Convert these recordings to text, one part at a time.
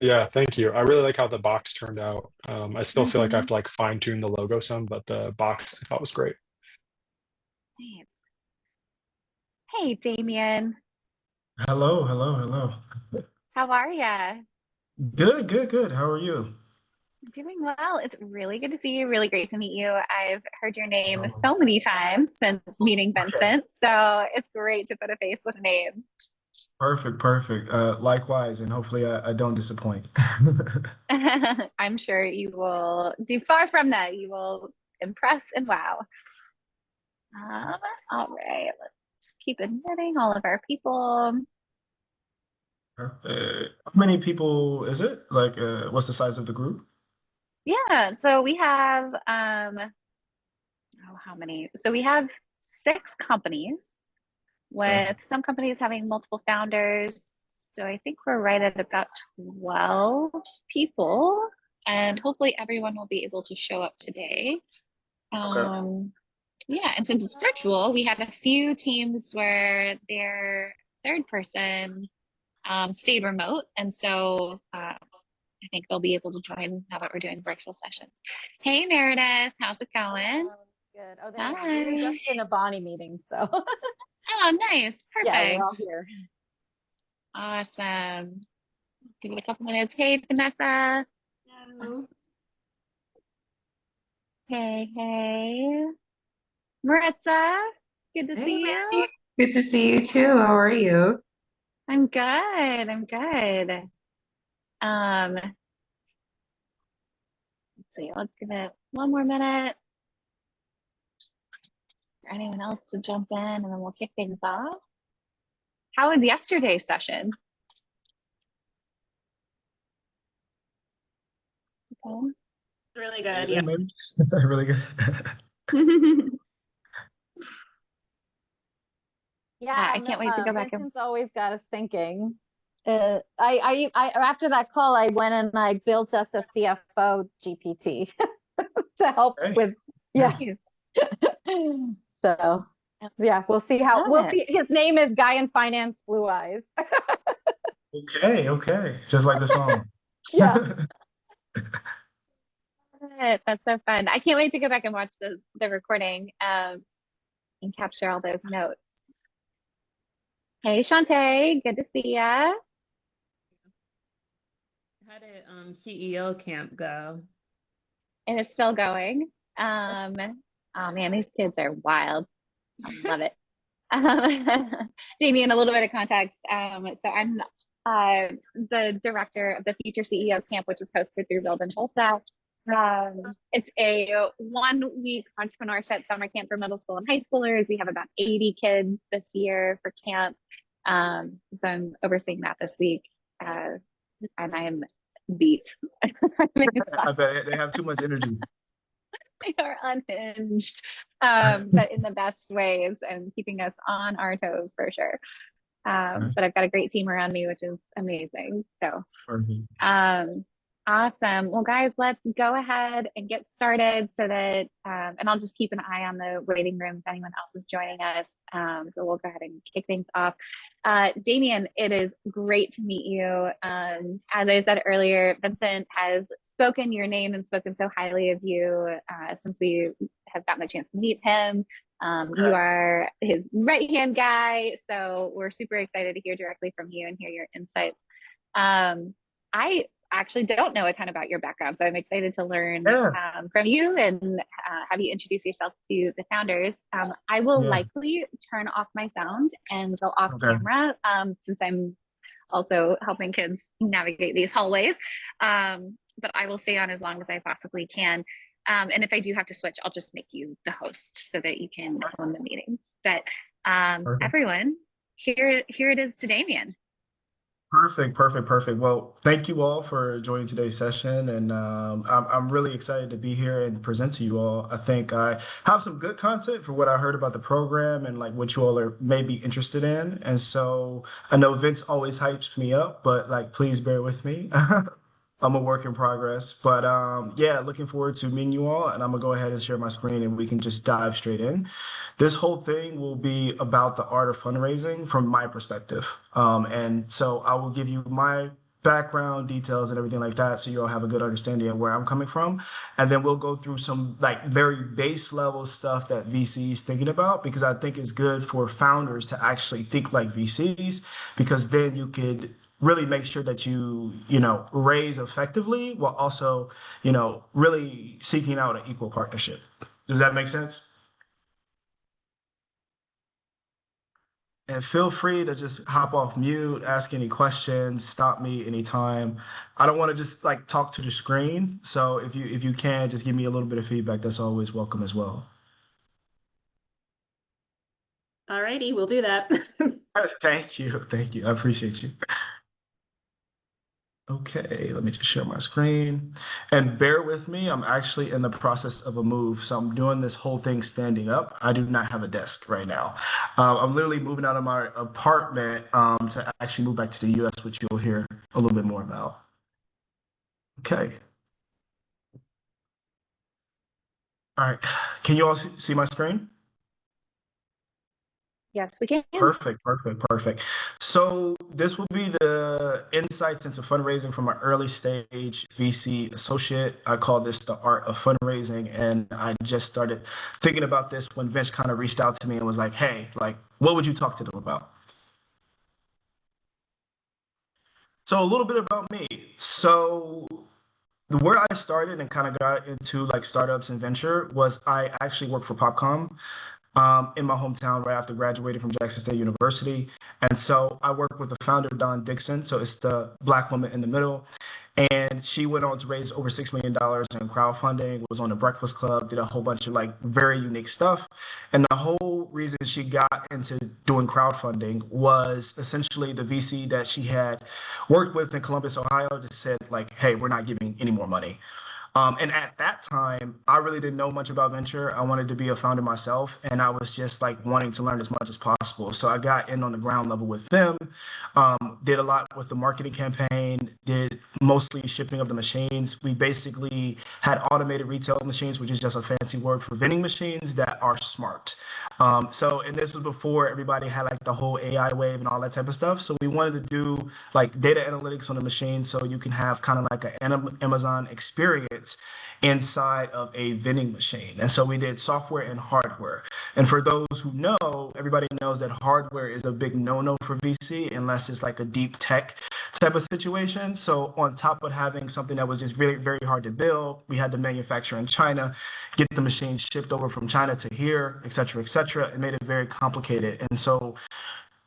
Yeah, thank you. I really like how the box turned out. I still feel like I have Hmm. to like fine tune the logo some, but the box I thought was great. Nice. Hey, Damian, Hello, hello, hello. how are ya? Good, good, good. How are you? Doing well. It's really good to see you. Really great to meet you. I've heard your name Oh, so many times since meeting okay. Vincent, so it's great to put a face with a name. Perfect, perfect. Likewise, and hopefully I don't disappoint. I'm sure you will do far from that. You will impress and wow. Um, all right, let's keep admitting all of our people. How many people is it? Like, what's the size of the group? Yeah, so we have oh, how many? So we have six companies Okay. with some companies having multiple founders. So I think we're right at about 12 people, and hopefully everyone will be able to show up today. Okay. Um, yeah, and since it's virtual, we had a few teams where their third person stayed remote, and so I think they'll be able to join now that we're doing virtual sessions. Hey Meredith, how's it going? Oh, good. Oh, there you are. We were Hi. just in a Bonnie meeting, so Oh, nice. yeah, we're Perfect. all here. Awesome. Give it a couple minutes. Hey, Vanessa. Hello. Hey, hey. Maritza, good to Hey, see you. Mandy. Good to see you too. How are you? I'm good. I'm good. Let's see. Let's give it one more minute for anyone else to jump in and then we'll kick things off. How was yesterday's session? Okay. It's really good. Yeah. Amazing, maybe. Really good. Yeah, I no, can't wait to go back and Vincent's always got us thinking. After that call, I went and I built us a CFO GPT to help Okay. with, yeah. Okay. Nice. So yeah, Love we'll it. see. His name is Guy in Finance Blue Eyes. Okay, okay. Just like the song. Yeah. Love it. That's so fun. I can't wait to go back and watch the recording and capture all those notes. Hey, Shantae, good to see ya. How did CEO camp go? And it's still going. Um, oh man, these kids are wild. I love it. Damian, a little bit of context. So I'm the director of the Future CEO Camp, which is hosted through Build in Tulsa. It's a 1 week entrepreneurship summer camp for middle school and high schoolers. We have about 80 kids this year for camp. So I'm overseeing that this week. And I am beat. I'm I exhausted. bet they have too much energy. They are unhinged, but in the best ways and keeping us on our toes for sure. Okay. But I've got a great team around me, which is amazing. So, Perfect. um, awesome. Well, guys, let's go ahead and get started so that, and I'll just keep an eye on the waiting room if anyone else is joining us. So we'll go ahead and kick things off. Damian, it is great to meet you. As I said earlier, Vincent has spoken your name and spoken so highly of you since we have gotten the chance to meet him. You Okay. are his right hand guy, so we're super excited to hear directly from you and hear your insights. I actually don't know a ton about your background, so I'm excited to learn Yeah. from you and have you introduce yourself to the founders. I will Yeah. likely turn off my sound and go off Okay. camera since I'm also helping kids navigate these hallways. But I will stay on as long as I possibly can. And if I do have to switch, I'll just make you the host so that you can own the meeting. But Perfect. everyone, here it is to Damien. Perfect, perfect, perfect. Well, thank you all for joining today's session, and I'm really excited to be here and present to you all. I think I have some good content for what I heard about the program and like what you all are maybe interested in. And so I know Vince always hypes me up, but like please bear with me. I'm a work in progress, but yeah, looking forward to meeting you all, and I'm gonna go ahead and share my screen, and we can just dive straight in. This whole thing will be about the art of fundraising from my perspective. And so I will give you my background details and everything like that, so you'll have a good understanding of where I'm coming from. And then we'll go through some like very base level stuff that VCs thinking about, because I think it's good for founders to actually think like VCs, because then you could really make sure that you know, raise effectively while also, you know, really seeking out an equal partnership. Does that make sense? And feel free to just hop off mute, ask any questions, stop me anytime. I don't want to just like talk to the screen. So if you can just give me a little bit of feedback, that's always welcome as well. Alrighty, we'll do that. Thank you. Thank you. I appreciate you. Okay, let me just share my screen. And bear with me, I'm actually in the process of a move. So I'm doing this whole thing standing up. I do not have a desk right now. I'm literally moving out of my apartment to actually move back to the US, which you'll hear a little bit more about. Okay. All right. Can you all see my screen? Yes, we can. Perfect, perfect, perfect. So this will be the insights into fundraising from an early stage VC associate. I call this the art of fundraising. And I just started thinking about this when Vince kind of reached out to me and was like, hey, like, what would you talk to them about? So a little bit about me. So where I started and kind of got into like startups and venture was I actually worked for Popcom in my hometown right after graduating from Jackson State University. And so I worked with the founder, Don Dixon. So it's the Black woman in the middle. And she went on to raise over $6 million in crowdfunding, was on the Breakfast Club, did a whole bunch of like very unique stuff. And the whole reason she got into doing crowdfunding was essentially the VC that she had worked with in Columbus, Ohio, just said like, hey, we're not giving any more money. And at that time, I really didn't know much about venture. I wanted to be a founder myself, and I was just like wanting to learn as much as possible. So I got in on the ground level with them, did a lot with the marketing campaign, did mostly shipping of the machines. We basically had automated retail machines, which is just a fancy word for vending machines that are smart. And this was before everybody had like the whole AI wave and all that type of stuff. So we wanted to do like data analytics on the machine so you can have kind of like an Amazon experience inside of a vending machine. And so we did software and hardware. And for those who know, everybody knows that hardware is a big no-no for VC unless it's like a deep tech type of situation. So on top of having something that was just very, very hard to build, we had to manufacture in China, get the machines shipped over from China to here, et cetera, et cetera. It made it very complicated. And so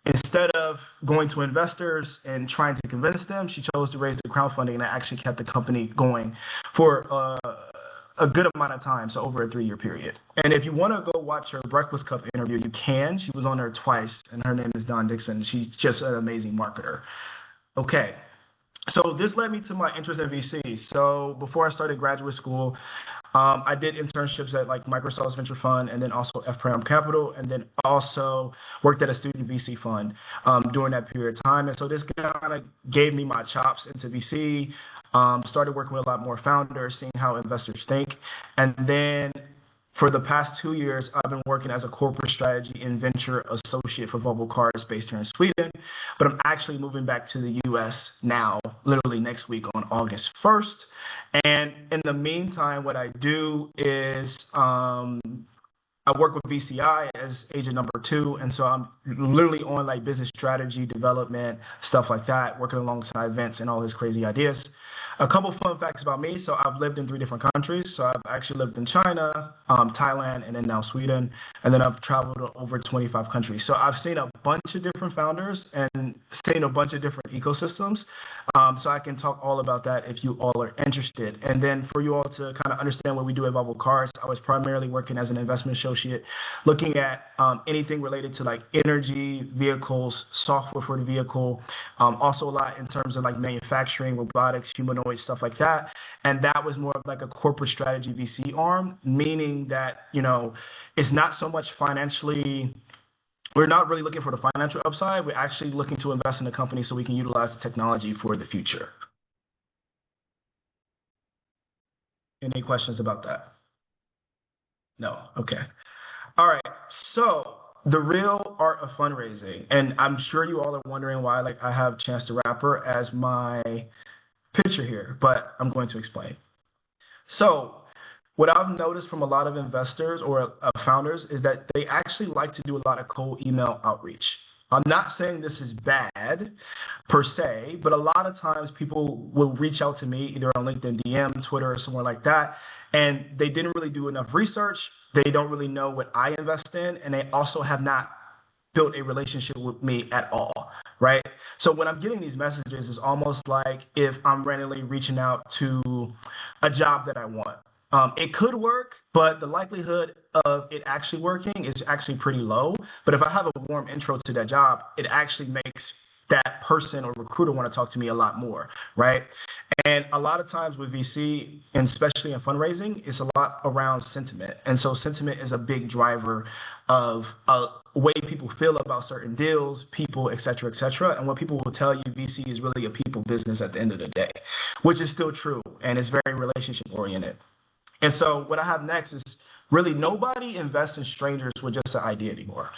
instead of going to investors and trying to convince them, she chose to raise the crowdfunding, and that actually kept the company going for a good amount of time, so over a 3-year period. And if you want to go watch her Breakfast Cup interview, you can. She was on there twice, and her name is Don Dixon. She's just an amazing marketer. Okay. So this led me to my interest in VC. So before I started graduate school, I did internships at like Microsoft's venture fund and then also FPRAM Capital, and then also worked at a student VC fund during that period of time. And so this kind of gave me my chops into VC, started working with a lot more founders, seeing how investors think. And then for the past 2 years, I've been working as a corporate strategy and venture associate for Volvo Cars based here in Sweden. But I'm actually moving back to the US now, literally next week on August 1st. And in the meantime, what I do is I work with VCI as agent number 2. And so I'm literally on like business strategy, development, stuff like that, working alongside Vince and all his crazy ideas. A couple fun facts about me. So I've lived in 3 different countries. So I've actually lived in China, Thailand, and then now Sweden. And then I've traveled to over 25 countries. So I've seen a bunch of different founders and seen a bunch of different ecosystems. So I can talk all about that if you all are interested. And then for you all to kind of understand what we do at Volvo Cars, I was primarily working as an investment associate, looking at anything related to like energy, vehicles, software for the vehicle, also a lot in terms of like manufacturing, robotics, humanoid, stuff like that. And that was more of like a corporate strategy VC arm, meaning that, you know, it's not so much financially, we're not really looking for the financial upside. We're actually looking to invest in the company so we can utilize the technology for the future. Any questions about that? No. Okay. All right. So the real art of fundraising, and I'm sure you all are wondering why like I have Chance the Rapper as my picture here, but I'm going to explain. So what I've noticed from a lot of investors or founders is that they actually like to do a lot of cold email outreach. I'm not saying this is bad per se, but a lot of times people will reach out to me either on LinkedIn DM, Twitter, or somewhere like that, and they didn't really do enough research. They don't really know what I invest in, and they also have not built a relationship with me at all, right? So when I'm getting these messages, it's almost like if I'm randomly reaching out to a job that I want. It could work, but the likelihood of it actually working is actually pretty low. But if I have a warm intro to that job, it actually makes that person or recruiter want to talk to me a lot more, right? And a lot of times with VC, and especially in fundraising, it's a lot around sentiment. And so sentiment is a big driver of way people feel about certain deals, people, et cetera, et cetera. And what people will tell you, VC is really a people business at the end of the day, which is still true. And it's very relationship oriented. And so what I have next is really nobody invests in strangers with just an idea anymore.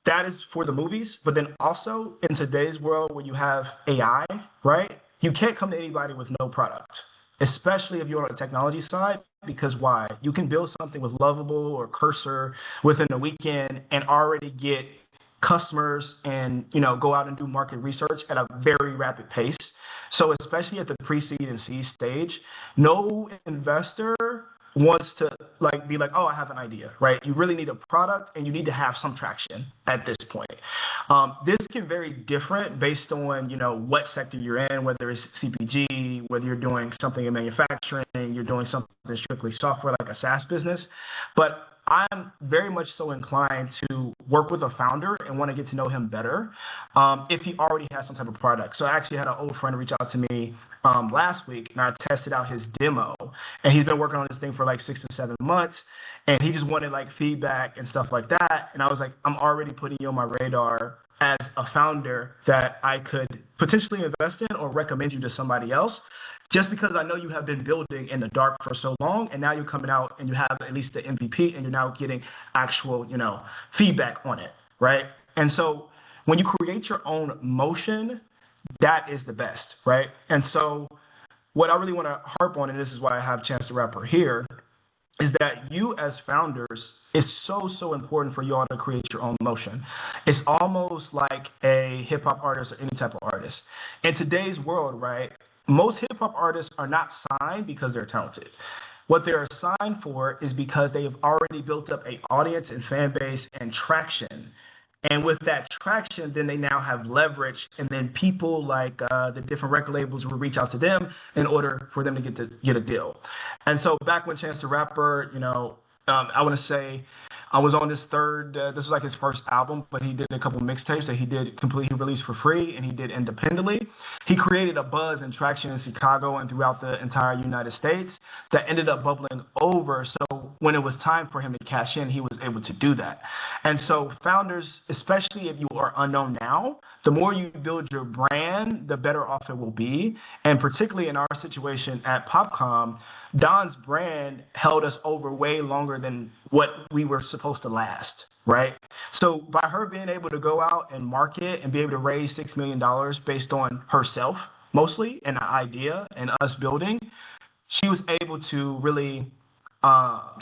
That is for the movies, but then also in today's world where you have AI, right? You can't come to anybody with no product, especially if you're on the technology side, because why? You can build something with Lovable or Cursor within a weekend and already get customers and go out and do market research at a very rapid pace. So especially at the pre-seed and seed stage, no investor wants to be like, oh, I have an idea, right? You really need a product and you need to have some traction at this point. This can vary different based on, what sector you're in, whether it's CPG, whether you're doing something in manufacturing, you're doing something strictly software like a SaaS business. But I'm very much so inclined to work with a founder and want to get to know him better if he already has some type of product. So I actually had an old friend reach out to me last week, and I tested out his demo, and he's been working on this thing for like 6 to 7 months, and he just wanted like feedback and stuff like that. And I was like, I'm already putting you on my radar as a founder that I could potentially invest in or recommend you to somebody else, just because I know you have been building in the dark for so long, and now you're coming out and you have at least the MVP and you're now getting actual, feedback on it, right? And so when you create your own motion, that is the best, right? And so what I really want to harp on, and this is why I have Chance the Rapper here, is that you as founders, it's so important for you all to create your own motion. It's almost like a hip hop artist or any type of artist. In today's world, right, most hip hop artists are not signed because they're talented. What they're signed for is because they have already built up an audience and fan base and traction. And with that traction, then they now have leverage, and then people like the different record labels will reach out to them in order for them to get a deal. And so back when Chance the Rapper, I want to say I was on this this was like his first album, but he did a couple mixtapes that he released for free and he did independently. He created a buzz and traction in Chicago and throughout the entire United States that ended up bubbling over. So when it was time for him to cash in, he was able to do that. And so founders, especially if you are unknown now, the more you build your brand, the better off it will be. And particularly in our situation at Popcom, Don's brand held us over way longer than what we were supposed to last, right? So by her being able to go out and market and be able to raise $6 million based on herself, mostly, and the idea and us building, she was able to really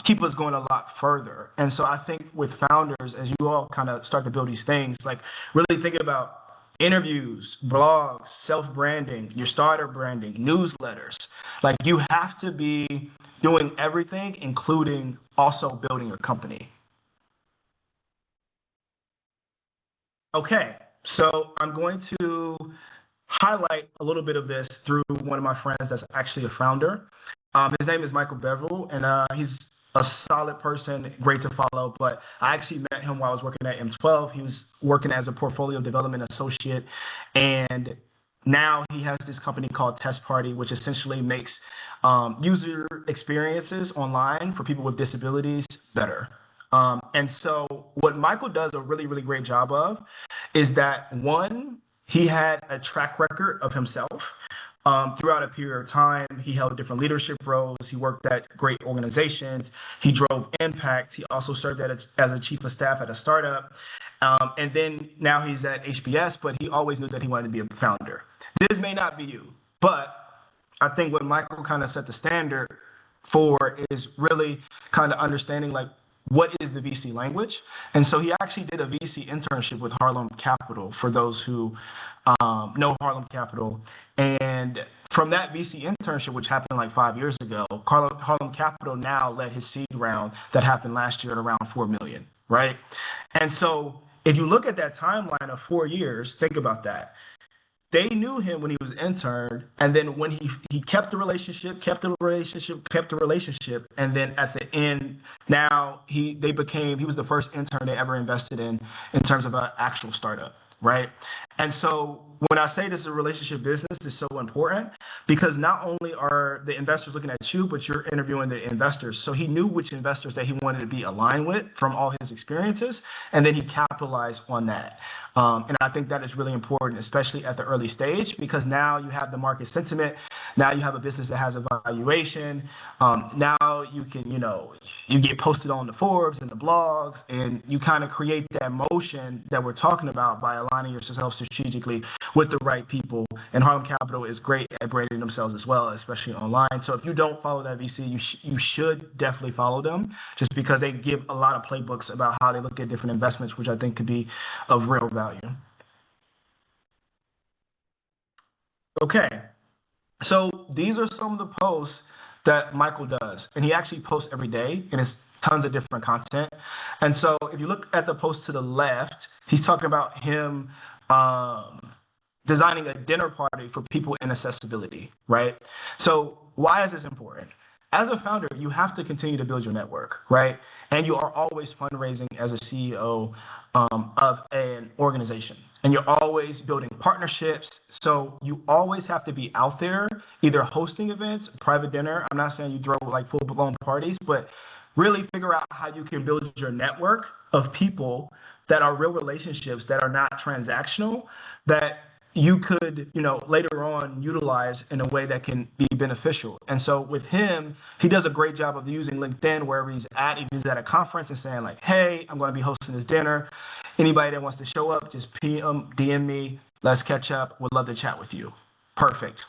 keep us going a lot further. And so I think with founders, as you all kind of start to build these things, like really think about interviews, blogs, self-branding, your starter branding, newsletters. Like you have to be doing everything, including also building your company. Okay, so I'm going to highlight a little bit of this through one of my friends that's actually a founder. His name is Michael Beverell, and he's a solid person, great to follow. But I actually met him while I was working at M12. He was working as a portfolio development associate, and now he has this company called Test Party, which essentially makes user experiences online for people with disabilities better. And so what Michael does a really, really great job of is that, one, he had a track record of himself Throughout a period of time, he held different leadership roles. He worked at great organizations. He drove impact. He also served as a chief of staff at a startup. And then now he's at HBS, but he always knew that he wanted to be a founder. This may not be you, but I think what Michael kind of set the standard for is really kind of understanding like what is the VC language. And so he actually did a VC internship with Harlem Capital, for those who know Harlem Capital. And from that VC internship, which happened like 5 years ago, Harlem Capital now led his seed round that happened last year at around 4 million, right? And so if you look at that timeline of 4 years, think about that. They knew him when he was intern, and then when he kept the relationship, and then at the end, now he was the first intern they ever invested in terms of an actual startup, right? And so when I say this is a relationship business, is so important because not only are the investors looking at you, but you're interviewing the investors. So he knew which investors that he wanted to be aligned with from all his experiences, and then he capitalized on that. And I think that is really important, especially at the early stage, because now you have the market sentiment. Now you have a business that has a valuation. Now you can, you get posted on the Forbes and the blogs, and you kind of create that motion that we're talking about by aligning yourself strategically with the right people. And Harlem Capital is great at branding themselves as well, especially online. So if you don't follow that VC, you should definitely follow them, just because they give a lot of playbooks about how they look at different investments, which I think could be of real value. Okay, so these are some of the posts that Michael does, and he actually posts every day, and it's tons of different content. And so if you look at the post to the left, he's talking about him designing a dinner party for people in accessibility, right? So why is this important? As a founder, you have to continue to build your network, right? And you are always fundraising as a CEO of an organization. And you're always building partnerships. So you always have to be out there, either hosting events, private dinner. I'm not saying you throw like full-blown parties, but really figure out how you can build your network of people that are real relationships, that are not transactional, that you could, later on utilize in a way that can be beneficial. And so with him, he does a great job of using LinkedIn wherever he's at. If he's at a conference and saying like, hey, I'm going to be hosting this dinner. Anybody that wants to show up, just DM me. Let's catch up. Would love to chat with you. Perfect.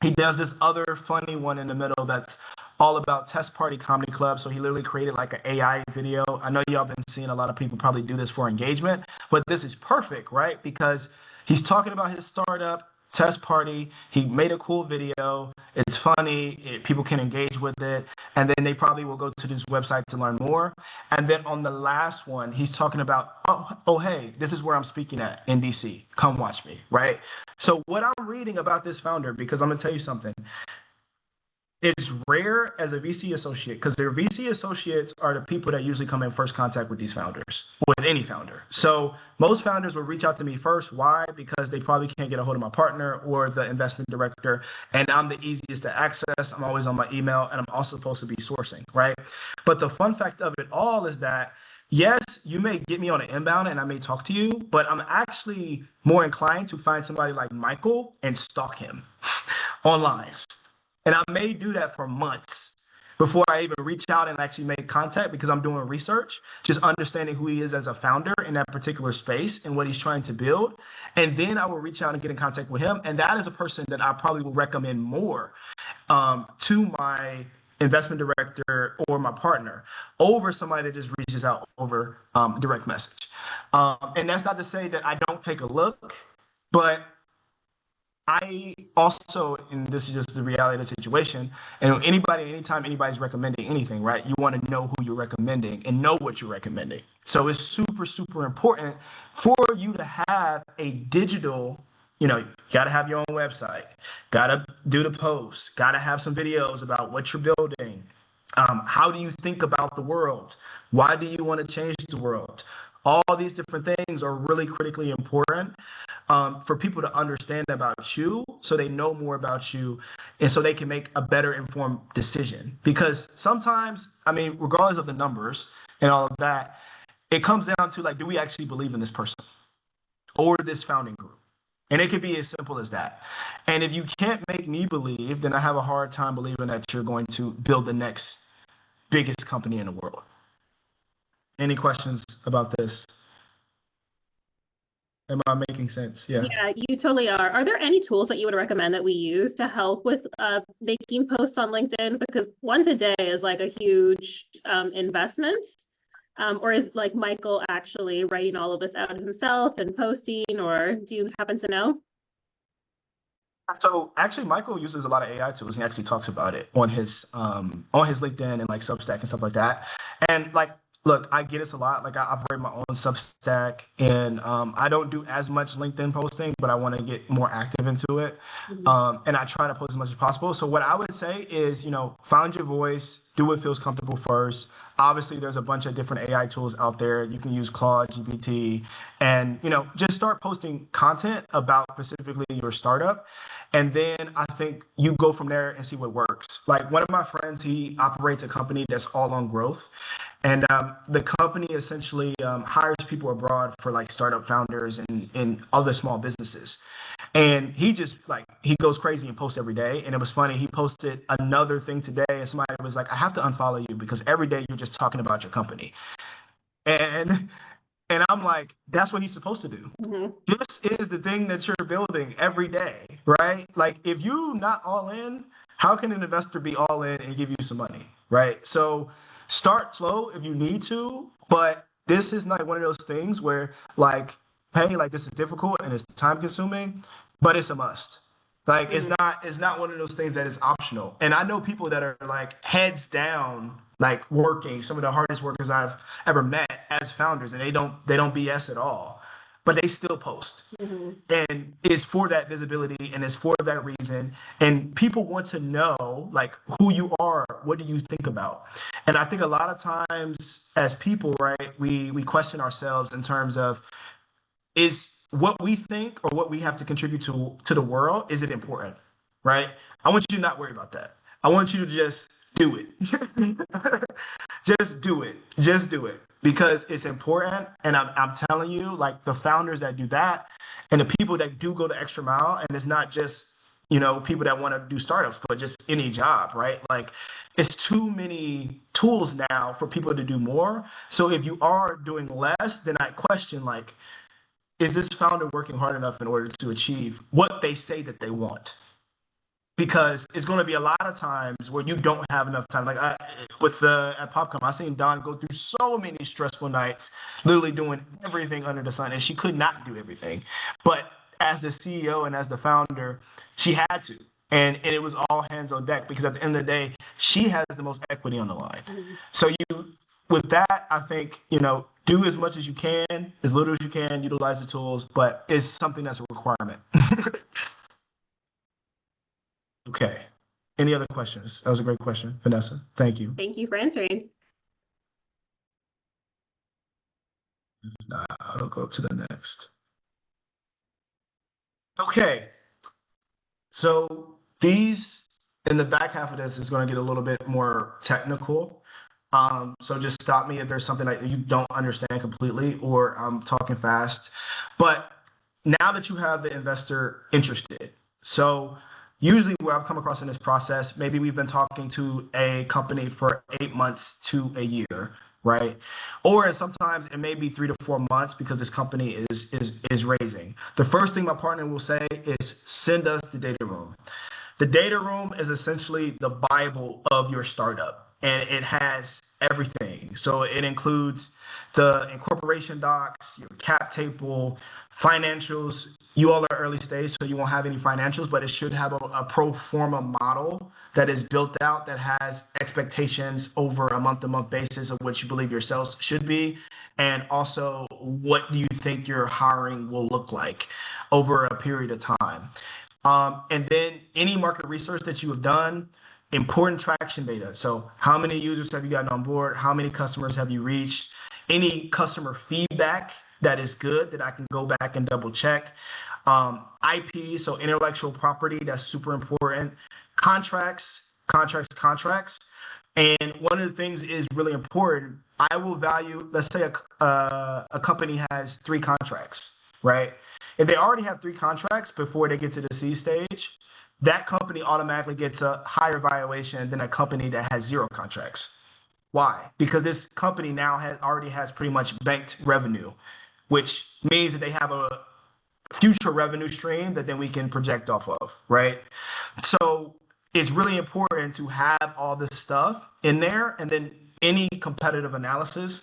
He does this other funny one in the middle that's all about Test Party Comedy Club. So he literally created like an AI video. I know y'all been seeing a lot of people probably do this for engagement, but this is perfect, right? Because he's talking about his startup, Test Party. He made a cool video. It's funny. People can engage with it. And then they probably will go to this website to learn more. And then on the last one, he's talking about, oh, hey, this is where I'm speaking at in DC. Come watch me, right? So what I'm reading about this founder, because I'm going to tell you something. It's rare as a VC associate, because their VC associates are the people that usually come in first contact with these founders, with any founder. So most founders will reach out to me first. Why? Because they probably can't get a hold of my partner or the investment director, and I'm the easiest to access. I'm always on my email, and I'm also supposed to be sourcing, right? But the fun fact of it all is that, yes, you may get me on an inbound and I may talk to you, but I'm actually more inclined to find somebody like Michael and stalk him online. And I may do that for months before I even reach out and actually make contact, because I'm doing research, just understanding who he is as a founder in that particular space and what he's trying to build. And then I will reach out and get in contact with him. And that is a person that I probably will recommend more to my investment director or my partner over somebody that just reaches out over direct message. And that's not to say that I don't take a look, but I also, and this is just the reality of the situation, and anytime anybody's recommending anything, right, you want to know who you're recommending and know what you're recommending. So it's super, super important for you to have a digital, you got to have your own website, got to do the posts, got to have some videos about what you're building. How do you think about the world? Why do you want to change the world? All these different things are really critically important for people to understand about you, so they know more about you, and so they can make a better informed decision. Because sometimes, regardless of the numbers and all of that, it comes down to like, do we actually believe in this person or this founding group? And it could be as simple as that. And if you can't make me believe, then I have a hard time believing that you're going to build the next biggest company in the world. Any questions about this? Am I making sense? Yeah. Yeah, you totally are. Are there any tools that you would recommend that we use to help with making posts on LinkedIn? Because one today is like a huge investment. Or is like Michael actually writing all of this out himself and posting, or do you happen to know? So actually, Michael uses a lot of AI tools. He actually talks about it on his LinkedIn and like Substack and stuff like that. And like, look, I get this a lot. Like, I operate my own Substack, and I don't do as much LinkedIn posting, but I want to get more active into it. And I try to post as much as possible. So what I would say is, find your voice, do what feels comfortable first. Obviously, there's a bunch of different AI tools out there. You can use Claude, GPT, and just start posting content about specifically your startup. And then I think you go from there and see what works. Like, one of my friends, he operates a company that's all on growth. And the company essentially hires people abroad for like startup founders and other small businesses. And he just he goes crazy and posts every day. And it was funny. He posted another thing today, and somebody was like, I have to unfollow you because every day you're just talking about your company. And I'm like, that's what he's supposed to do. This is the thing that you're building every day, right? Like, if you're not all in, how can an investor be all in and give you some money, right? So start slow if you need to, but this is not one of those things where hey, this is difficult and it's time consuming, but it's a must. Like, it's not one of those things that is optional. And I know people that are like heads down, like working, some of the hardest workers I've ever met as founders, and they don't BS at all, but they still post. And it's for that visibility and it's for that reason. And people want to know who you are, what do you think about? And I think a lot of times as people, right, we question ourselves in terms of, is what we think or what we have to contribute to the world, is it important, right? I want you to not worry about that. I want you to just do it. Just do it. Just do it because it's important. And I'm telling you, like, the founders that do that and the people that do go the extra mile, and it's not just people that want to do startups, but just any job, right? Like, it's too many tools now for people to do more. So if you are doing less, then I question, is this founder working hard enough in order to achieve what they say that they want? Because it's going to be a lot of times where you don't have enough time. Like, at PopCom, I seen Dawn go through so many stressful nights, literally doing everything under the sun, and she could not do everything. But as the CEO and as the founder, she had to. And it was all hands on deck because at the end of the day, she has the most equity on the line. So with that, I think, do as much as you can, as little as you can, utilize the tools, but it's something that's a requirement. Okay. Any other questions? That was a great question, Vanessa. Thank you. Thank you for answering. I'll go to the next. Okay. So these, in the back half of this, is going to get a little bit more technical. So just stop me if there's something that you don't understand completely or I'm talking fast. But now that you have the investor interested, so usually where I've come across in this process, maybe we've been talking to a company for 8 months to a year, right? Or sometimes it may be 3 to 4 months because this company is raising. The first thing my partner will say is send us the data room. The data room is essentially the Bible of your startup, and it has everything. So it includes the incorporation docs, your cap table, financials. You all are early stage, so you won't have any financials, but it should have a pro forma model that is built out that has expectations over a month-to-month basis of what you believe your sales should be, and also what do you think your hiring will look like over a period of time. And then any market research that you have done, important traction data. So how many users have you gotten on board? How many customers have you reached? Any customer feedback that is good that I can go back and double check. IP, so intellectual property, that's super important. Contracts. And one of the things is really important. I will value, let's say a company has 3 contracts, right? If they already have 3 contracts before they get to the C stage, that company automatically gets a higher valuation than a company that has 0 contracts. Why? Because this company now already has pretty much banked revenue, which means that they have a future revenue stream that then we can project off of, right? So it's really important to have all this stuff in there, and then any competitive analysis,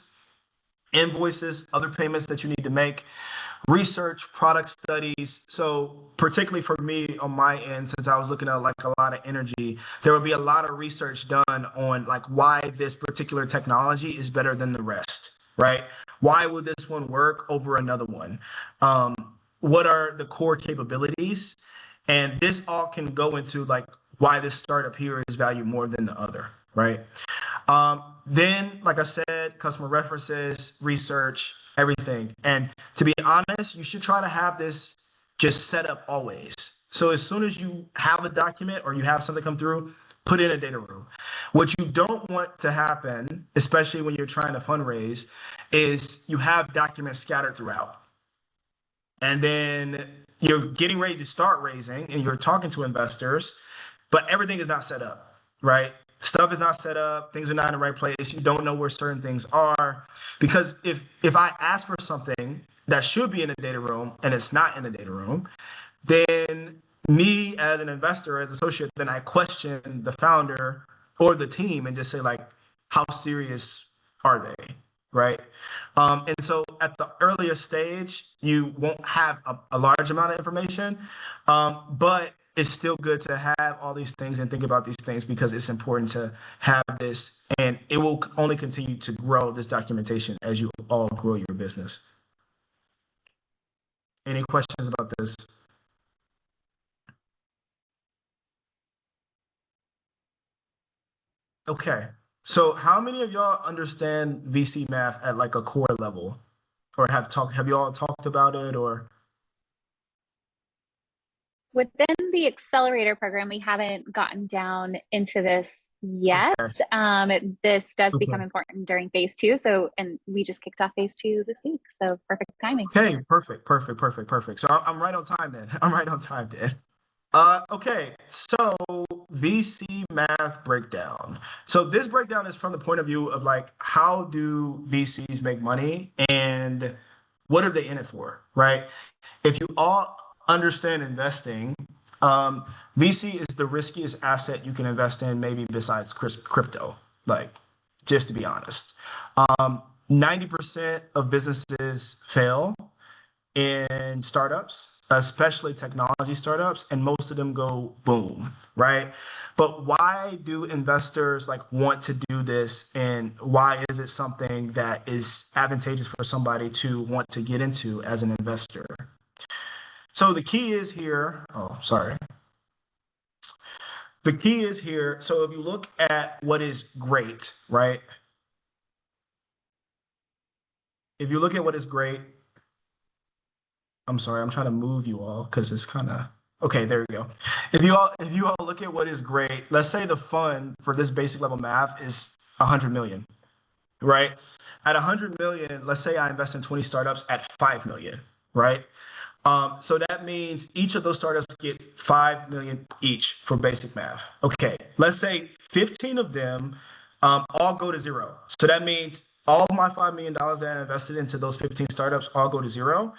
invoices, other payments that you need to make, research, product studies. So particularly for me on my end, since I was looking at like a lot of energy, there would be a lot of research done on like why this particular technology is better than the rest, right? Why would this one work over another one? What are the core capabilities? And this all can go into like why this startup here is valued more than the other, right? Then, like I said, customer references, research, everything. And to be honest, you should try to have this just set up always. So as soon as you have a document or you have something come through, put in a data room. What you don't want to happen, especially when you're trying to fundraise, is you have documents scattered throughout. And then you're getting ready to start raising and you're talking to investors, but everything is not set up, right? Stuff is not set up, things are not in the right place. You don't know where certain things are. Because if I ask for something that should be in the data room and it's not in the data room, then me as an investor, as an associate, then I question the founder or the team and just say like, how serious are they, right? And so at the earliest stage, you won't have a large amount of information, but it's still good to have all these things and think about these things because it's important to have this, and it will only continue to grow this documentation as you all grow your business. Any questions about this? Okay, so how many of y'all understand VC math at like a core level, or have you all talked about it, or? Within the accelerator program, we haven't gotten down into this yet. Okay. This does Okay. become important during phase 2. So, and we just kicked off phase 2 this week. So perfect timing. Okay, perfect. So I'm right on time then. Okay, so VC math breakdown. So this breakdown is from the point of view of like, how do VCs make money and what are they in it for, right? If you all understand investing, VC is the riskiest asset you can invest in, maybe besides crypto, like, just to be honest. 90% of businesses fail in startups, especially technology startups, and most of them go boom, right? But why do investors like want to do this, and why is it something that is advantageous for somebody to want to get into as an investor? So the key is here, The key is here, so if you look at what is great, right? If you look at what is great, I'm sorry, I'm trying to move you all because it's kind of, okay, there we go. If you all look at what is great, let's say the fund for this basic level math is 100 million, right? At 100 million, let's say I invest in 20 startups at 5 million, right? So that means each of those startups get 5 million each for basic math. Okay, let's say 15 of them all go to zero. So that means all of my $5 million that I invested into those 15 startups all go to zero.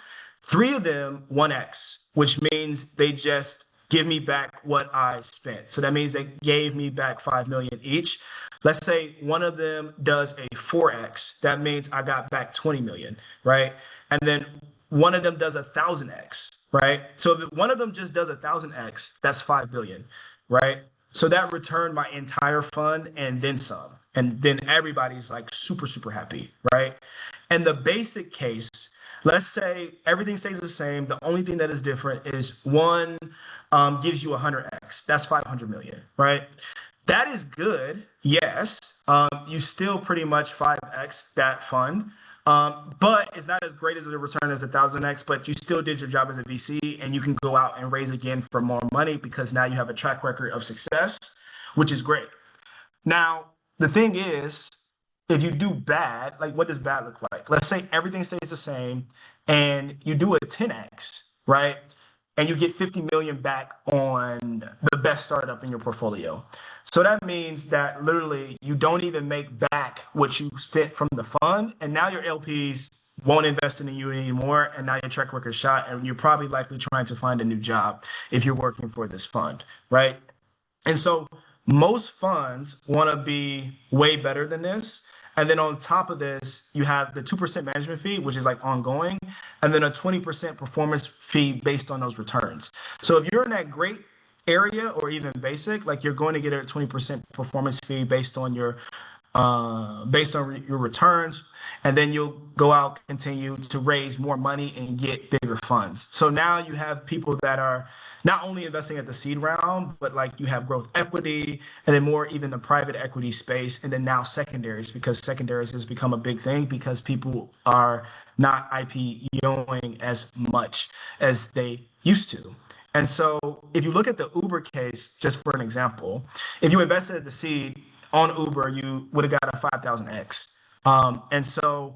3 of them 1x, which means they just give me back what I spent. So that means they gave me back 5 million each. Let's say one of them does a 4x. That means I got back 20 million, right? And then one of them does 1,000x, right? So if one of them just does 1,000x, that's 5 billion, right? So that returned my entire fund and then some. And then everybody's like super, super happy, right? And the basic case, let's say everything stays the same. The only thing that is different is one gives you 100x. That's 500 million, right? That is good, yes. You still pretty much 5x that fund. But it's not as great as a return as 1,000x, but you still did your job as a VC, and you can go out and raise again for more money because now you have a track record of success, which is great. Now, the thing is, if you do bad, like what does bad look like? Let's say everything stays the same and you do a 10x, right? And you get 50 million back on the best startup in your portfolio. So that means that literally you don't even make back what you spent from the fund, and now your LPs won't invest in you anymore, and now your track record shot, and you're probably likely trying to find a new job if you're working for this fund, right? And so most funds want to be way better than this. And then on top of this, you have the 2% management fee, which is like ongoing, and then a 20% performance fee based on those returns. So if you're in that great area or even basic, like you're going to get a 20% performance fee based on your returns, and then you'll go out, continue to raise more money and get bigger funds. So now you have people that are not only investing at the seed round, but like you have growth equity, and then more even the private equity space, and then now secondaries, because secondaries has become a big thing because people are not IPOing as much as they used to. And so if you look at the Uber case, just for an example, if you invested at the seed on Uber, you would have got a 5,000x. And so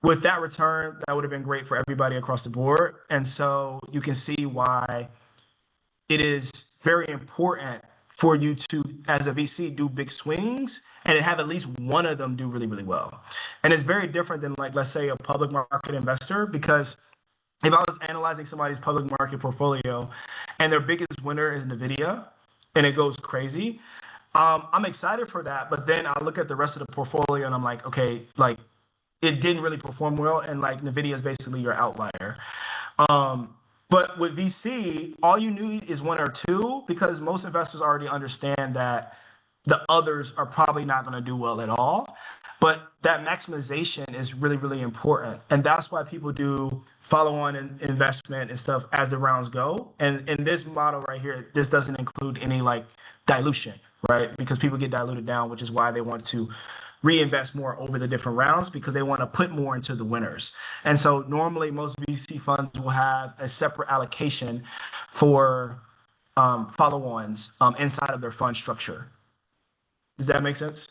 with that return, that would have been great for everybody across the board. And so you can see why it is very important for you to, as a VC, do big swings and have at least one of them do really, really well. And it's very different than, like, let's say a public market investor, because if I was analyzing somebody's public market portfolio and their biggest winner is NVIDIA and it goes crazy, I'm excited for that. But then I look at the rest of the portfolio and I'm like, okay, like it didn't really perform well. And like NVIDIA is basically your outlier. But with VC, all you need is one or two, because most investors already understand that the others are probably not going to do well at all. But that maximization is really, really important. And that's why people do follow-on investment and stuff as the rounds go. And in this model right here, this doesn't include any like dilution, right? Because people get diluted down, which is why they want to reinvest more over the different rounds, because they want to put more into the winners. And so normally most VC funds will have a separate allocation for follow-ons inside of their fund structure. Does that make sense?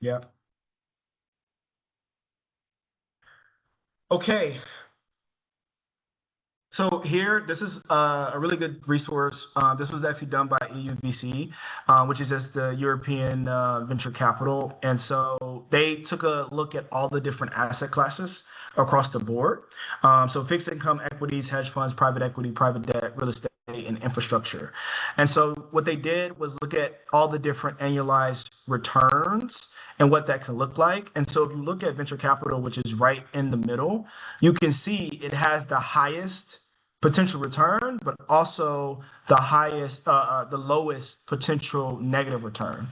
Yeah. Okay. So here, this is a really good resource. This was actually done by EUVC, which is just the European venture capital. And so they took a look at all the different asset classes across the board. So fixed income, equities, hedge funds, private equity, private debt, real estate, and infrastructure. And so what they did was look at all the different annualized returns and what that can look like. And so if you look at venture capital, which is right in the middle, you can see it has the highest potential return, but also the highest, the lowest potential negative return.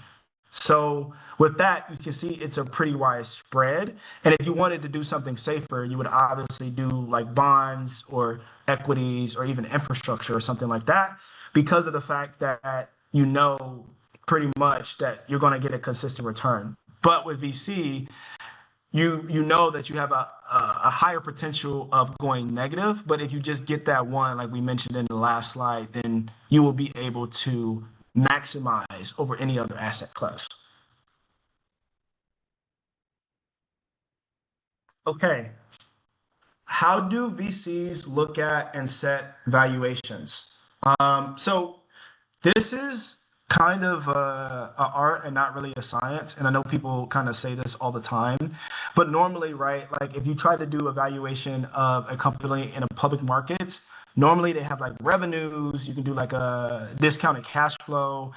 So with that, you can see it's a pretty wide spread. And if you wanted to do something safer, you would obviously do like bonds or equities or even infrastructure or something like that, because of the fact that you know pretty much that you're going to get a consistent return. But with VC, you know that you have a higher potential of going negative. But if you just get that one, like we mentioned in the last slide, then you will be able to maximize over any other asset class. Okay. How do VCs look at and set valuations? So this is kind of a art and not really a science. And I know people kind of say this all the time, but normally, right, like if you try to do a valuation of a company in a public market, normally they have like revenues, you can do like a discounted cash flow,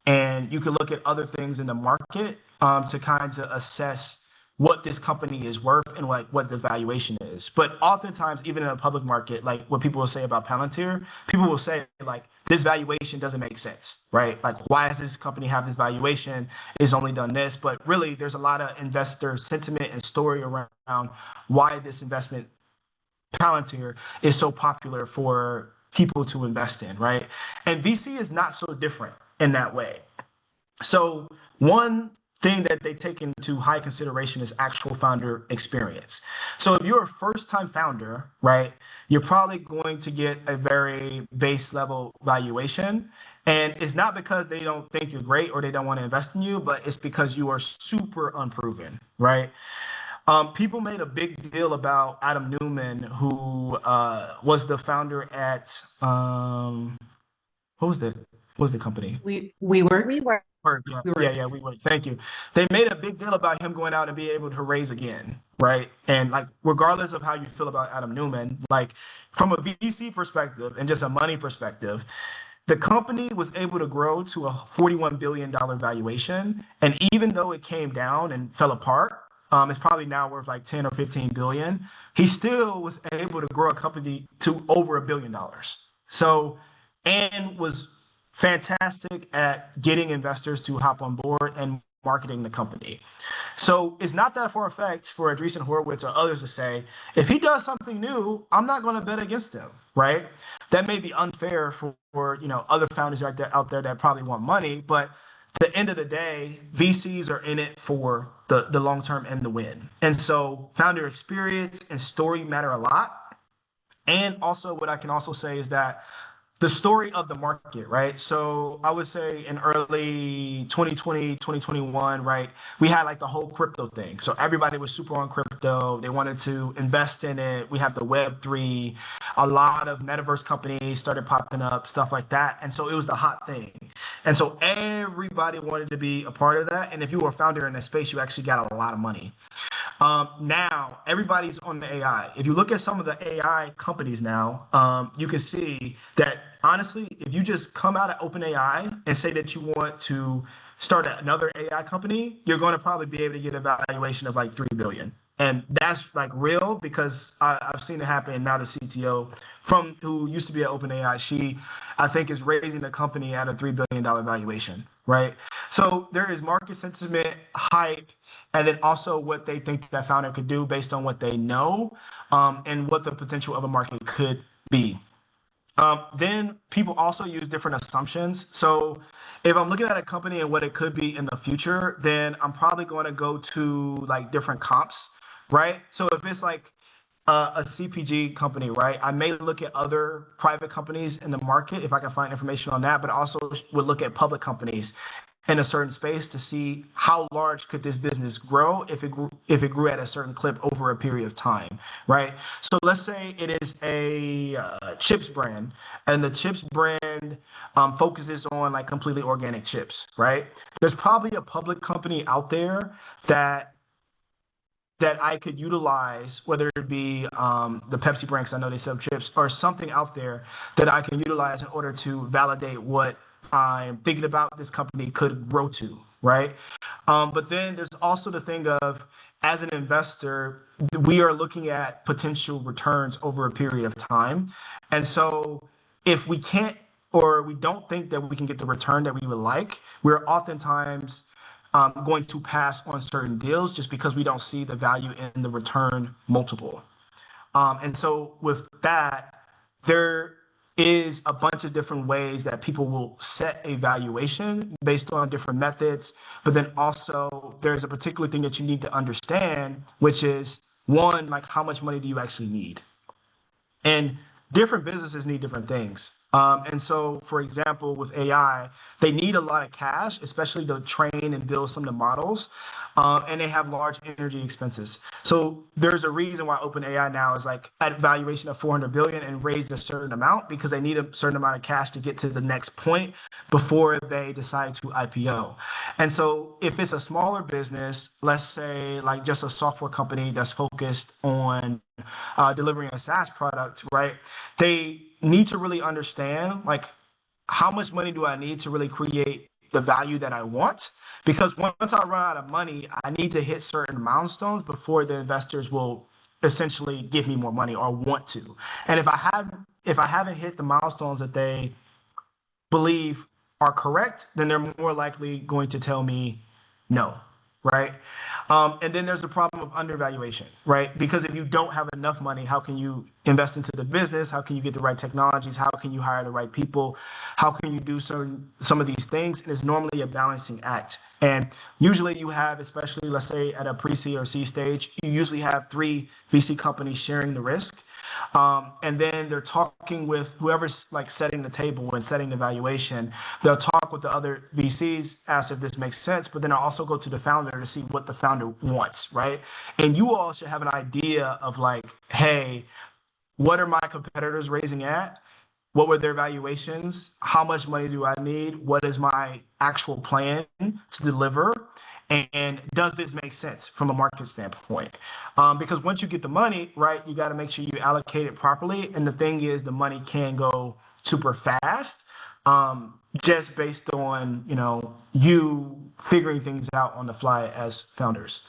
and you can look at other things in the market to kind of assess what this company is worth and like what the valuation is. But oftentimes, even in a public market, like what people will say about Palantir, people will say like this valuation doesn't make sense, right? Like why does this company have this valuation? It's only done this, but really there's a lot of investor sentiment and story around why this investment Palantir is so popular for people to invest in, right? And VC is not so different in that way. So one thing that they take into high consideration is actual founder experience. So if you're a first-time founder, right, you're probably going to get a very base level valuation. And it's not because they don't think you're great or they don't want to invest in you, but it's because you are super unproven, right? People made a big deal about Adam Newman, who was the founder at what was the company? We We work. were. Yeah, We yeah, we were. Thank you. They made a big deal about him going out and being able to raise again, right? And like, regardless of how you feel about Adam Newman, like from a VC perspective and just a money perspective, the company was able to grow to a $41 billion valuation. And even though it came down and fell apart, it's probably now worth like 10 or 15 billion. He still was able to grow a company to over $1 billion. So, and was fantastic at getting investors to hop on board and marketing the company. So it's not that far-fetched for Andreessen Horowitz or others to say, if he does something new, I'm not going to bet against him, right? That may be unfair for other founders out there that probably want money, but at the end of the day, VCs are in it for the long term and the win. And so founder experience and story matter a lot. And also what I can also say is that the story of the market, right? So I would say in early 2020, 2021, right, we had like the whole crypto thing. So everybody was super on crypto. They wanted to invest in it. We have the Web3. A lot of metaverse companies started popping up, stuff like that. And so it was the hot thing. And so everybody wanted to be a part of that. And if you were a founder in that space, you actually got a lot of money. Now everybody's on the AI. If you look at some of the AI companies now, you can see that honestly, if you just come out of OpenAI and say that you want to start another AI company, you're going to probably be able to get a valuation of like 3 billion. And that's like real because I've seen it happen. Now the CTO from who used to be at OpenAI, she I think is raising the company at a $3 billion valuation, right? So there is market sentiment, hype, and then also what they think that founder could do based on what they know, and what the potential of a market could be. Then people also use different assumptions. So if I'm looking at a company and what it could be in the future, then I'm probably going to go to like different comps, right? So if it's like a CPG company, right, I may look at other private companies in the market if I can find information on that, but also would look at public companies in a certain space to see how large could this business grow if it grew at a certain clip over a period of time, right? So let's say it is a chips brand, and the chips brand focuses on like completely organic chips, right? There's probably a public company out there that I could utilize, whether it be the Pepsi brand, because I know they sell chips, or something out there that I can utilize in order to validate what I'm thinking about this company could grow to, right? But then there's also the thing of, as an investor, we are looking at potential returns over a period of time. And so if we can't, or we don't think that we can get the return that we would like, we're oftentimes going to pass on certain deals just because we don't see the value in the return multiple. And so with that, there is a bunch of different ways that people will set a valuation based on different methods. But then also there's a particular thing that you need to understand, which is one, like how much money do you actually need? And different businesses need different things. And so, for example, with AI, they need a lot of cash, especially to train and build some of the models. And they have large energy expenses. So there's a reason why OpenAI now is like at valuation of 400 billion and raised a certain amount because they need a certain amount of cash to get to the next point before they decide to IPO. And so if it's a smaller business, let's say like just a software company that's focused on delivering a SaaS product, right? They need to really understand like how much money do I need to really create the value that I want? Because once I run out of money, I need to hit certain milestones before the investors will essentially give me more money or want to. And if I haven't hit the milestones that they believe are correct, then they're more likely going to tell me no, right? And then there's the problem of undervaluation, right? Because if you don't have enough money, how can you invest into the business? How can you get the right technologies? How can you hire the right people? How can you do some of these things? And it's normally a balancing act. And usually you have, especially let's say at a pre-C or C stage, you usually have 3 VC companies sharing the risk. And then they're talking with whoever's like setting the table and setting the valuation. They'll talk with the other VCs, ask if this makes sense, but then I'll also go to the founder to see what the founder wants, right? And you all should have an idea of like, hey, what are my competitors raising at? What were their valuations? How much money do I need? What is my actual plan to deliver? And does this make sense from a market standpoint? Because once you get the money, right, you got to make sure you allocate it properly. And the thing is, the money can go super fast, just based on, you figuring things out on the fly as founders.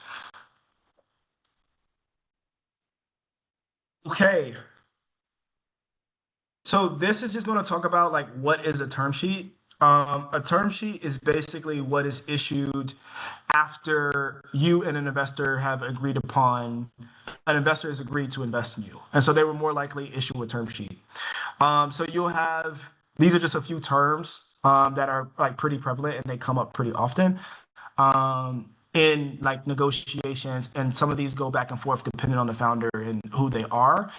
Okay. So this is just going to talk about like what is a term sheet. A term sheet is basically what is issued after you and an investor have agreed upon, an investor has agreed to invest in you. And so they will more likely issue a term sheet. So you'll have, these are just a few terms that are like pretty prevalent and they come up pretty often. In like negotiations, and some of these go back and forth depending on the founder and who they are.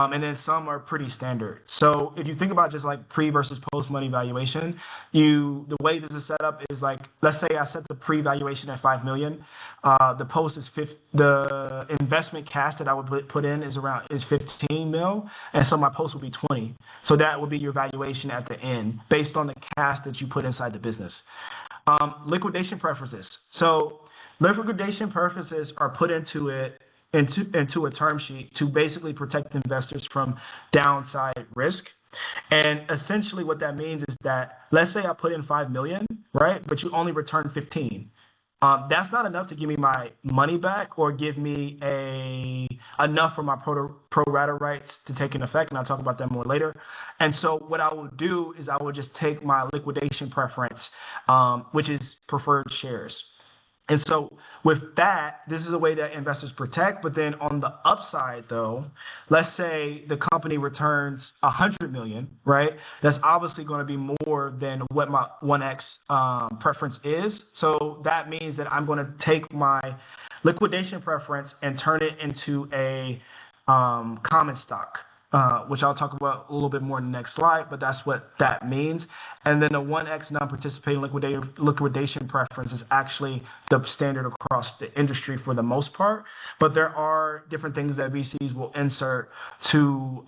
And then some are pretty standard. So if you think about just like pre versus post money valuation, the way this is set up is like, let's say I set the pre valuation at 5 million. The post is the investment cash that I would put in is 15 mil. And so my post will be 20. So that would be your valuation at the end based on the cash that you put inside the business. Liquidation preferences. So liquidation preferences are put into a term sheet to basically protect investors from downside risk. And essentially what that means is that, let's say I put in 5 million, right? But you only return 15. That's not enough to give me my money back or give me enough for my pro rata rights to take in effect. And I'll talk about that more later. And so what I will do is I will just take my liquidation preference, which is preferred shares. And so with that, this is a way that investors protect. But then on the upside, though, let's say the company returns 100 million, right? That's obviously going to be more than what my 1x preference is. So that means that I'm going to take my liquidation preference and turn it into a common stock. Which I'll talk about a little bit more in the next slide, but that's what that means. And then the 1x non-participating liquidation preference is actually the standard across the industry for the most part. But there are different things that VCs will insert to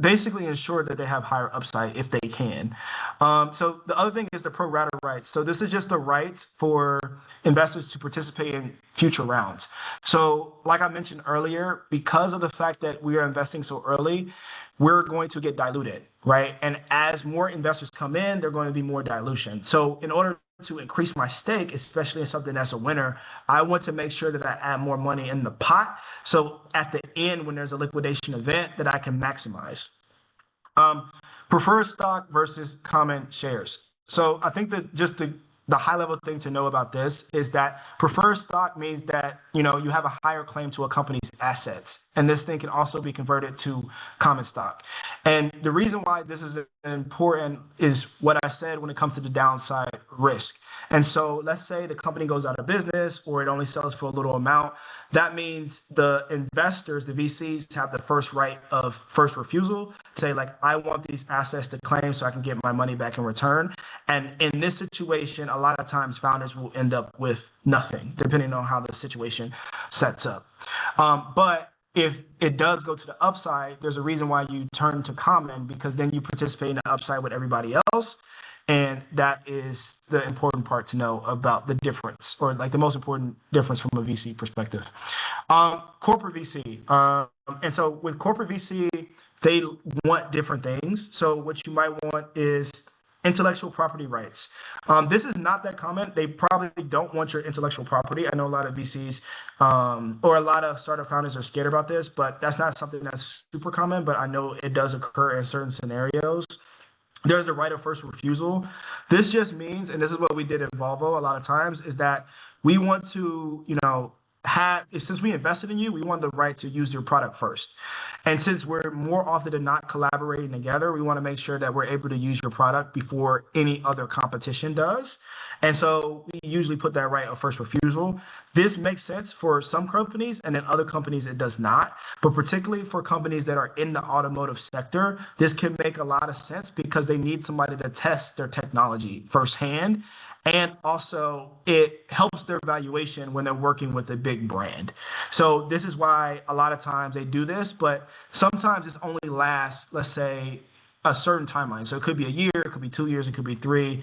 basically ensure that they have higher upside if they can. So the other thing is the pro rata rights. So this is just the rights for investors to participate in future rounds. So like I mentioned earlier, because of the fact that we are investing so early, we're going to get diluted, right? And as more investors come in, there's going to be more dilution. So in order to increase my stake, especially in something that's a winner, I want to make sure that I add more money in the pot. So at the end, when there's a liquidation event, that I can maximize. Preferred stock versus common shares. So I think that just the high level thing to know about this is that preferred stock means that, you have a higher claim to a company's assets. And this thing can also be converted to common stock. And the reason why this is important is what I said when it comes to the downside risk. And so let's say the company goes out of business or it only sells for a little amount. That means the investors, the VCs, have the first right of first refusal to say, like, I want these assets to claim so I can get my money back in return. And in this situation, a lot of times founders will end up with nothing, depending on how the situation sets up. But if it does go to the upside, there's a reason why you turn to common, because then you participate in the upside with everybody else. And that is the important part to know about the difference, or like the most important difference from a VC perspective. Corporate VC. And so with corporate VC, they want different things. So what you might want is intellectual property rights. This is not that common. They probably don't want your intellectual property. I know a lot of VCs or a lot of startup founders are scared about this, but that's not something that's super common, but I know it does occur in certain scenarios. There's the right of first refusal. This just means, and this is what we did at Volvo a lot of times, is that we want to, since we invested in you, we want the right to use your product first. And since we're more often than not collaborating together, we want to make sure that we're able to use your product before any other competition does. And so we usually put that right of first refusal. This makes sense for some companies, and then other companies it does not. But particularly for companies that are in the automotive sector, this can make a lot of sense because they need somebody to test their technology firsthand. And also, it helps their valuation when they're working with a big brand. So this is why a lot of times they do this, but sometimes this only lasts, let's say, a certain timeline. So it could be a year, it could be 2 years, it could be 3.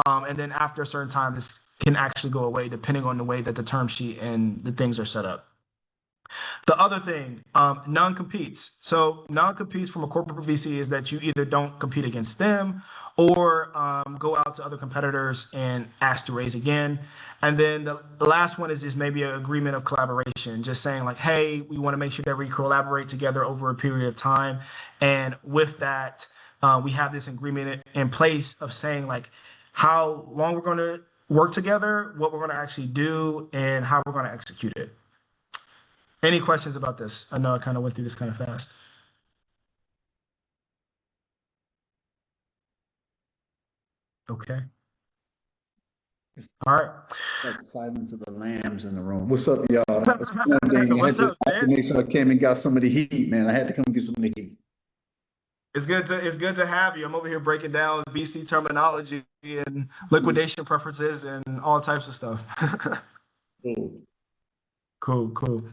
And then after a certain time, this can actually go away depending on the way that the term sheet and the things are set up. The other thing, non-competes. So non-competes from a corporate VC is that you either don't compete against them or go out to other competitors and ask to raise again. And then the last one is just maybe an agreement of collaboration, just saying like, hey, we want to make sure that we collaborate together over a period of time. And with that, we have this agreement in place of saying like how long we're going to work together, what we're going to actually do, and how we're going to execute it. Any questions about this? I know I kind of went through this kind of fast. Okay. All right. Like silence of the lambs in the room. What's up, y'all? What's going on, Damian? What's up, I had to make sure I came and got some of the heat, man. I had to come get some of the heat. It's good to have you. I'm over here breaking down VC terminology and liquidation preferences and all types of stuff. Cool.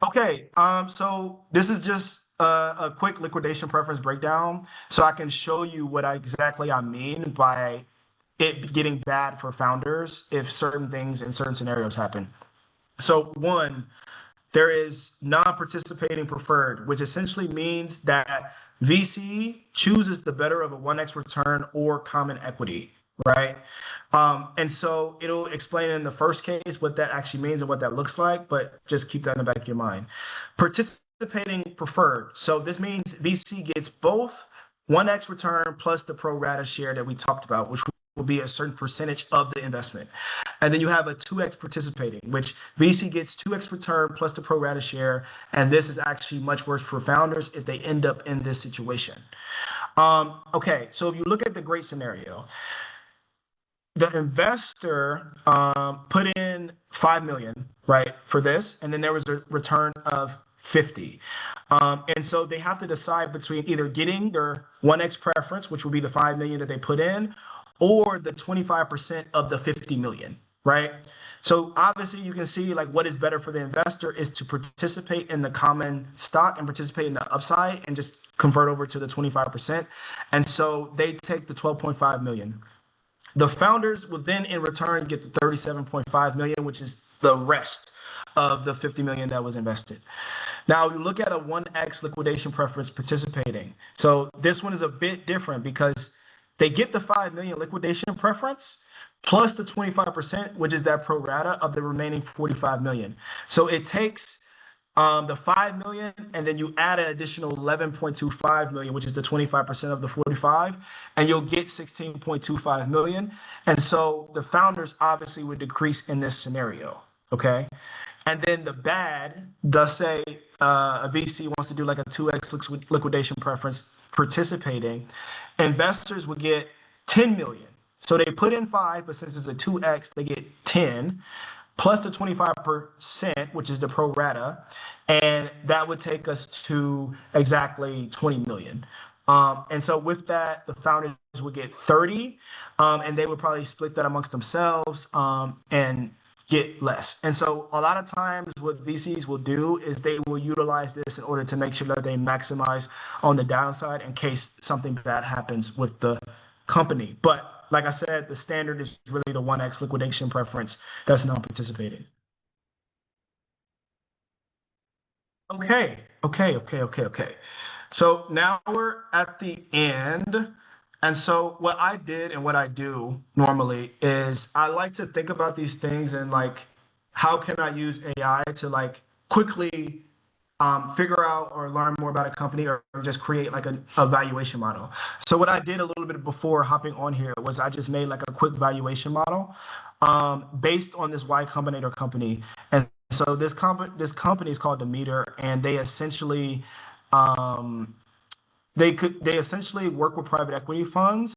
Okay, so this is just a quick liquidation preference breakdown, so I can show you what exactly I mean by it getting bad for founders if certain things in certain scenarios happen. So one, there is non-participating preferred, which essentially means that VC chooses the better of a 1x return or common equity, right? And so it'll explain in the first case what that actually means and what that looks like, but just keep that in the back of your mind. Participating preferred. So this means VC gets both 1x return plus the pro rata share that we talked about, which will be a certain percentage of the investment. And then you have a 2x participating, which VC gets 2x return plus the pro rata share. And this is actually much worse for founders if they end up in this situation. Okay, so if you look at the great scenario, the investor put in 5 million, right, for this, and then there was a return of 50. And so they have to decide between either getting their 1x preference, which will be the 5 million that they put in, or the 25% of the 50 million, right? So obviously you can see like what is better for the investor is to participate in the common stock and participate in the upside and just convert over to the 25%. And so they take the 12.5 million. The founders will then in return get the 37.5 million, which is the rest of the 50 million that was invested. Now you look at a 1x liquidation preference participating. So this one is a bit different because they get the 5 million liquidation preference plus the 25%, which is that pro rata of the remaining 45 million. So it takes the 5 million, and then you add an additional 11.25 million, which is the 25% of the 45, and you'll get 16.25 million. And so the founders obviously would decrease in this scenario, okay? And then the bad does say a VC wants to do like a 2x liquidation preference participating. Investors would get 10 million. So they put in 5, but since it's a 2x, they get 10 plus the 25%, which is the pro rata, and that would take us to exactly 20 million. And so with that, the founders would get 30, and they would probably split that amongst themselves and get less. And so a lot of times what VCs will do is they will utilize this in order to make sure that they maximize on the downside in case something bad happens with the company. But like I said, the standard is really the 1x liquidation preference that's non-participating. Okay. So now we're at the end. And so what I did and what I do normally is I like to think about these things and like, how can I use AI to like quickly figure out or learn more about a company or just create like a valuation model. So what I did a little bit before hopping on here was I just made like a quick valuation model based on this Y Combinator company and so this company is called Demeter, and they essentially um, they essentially work with private equity funds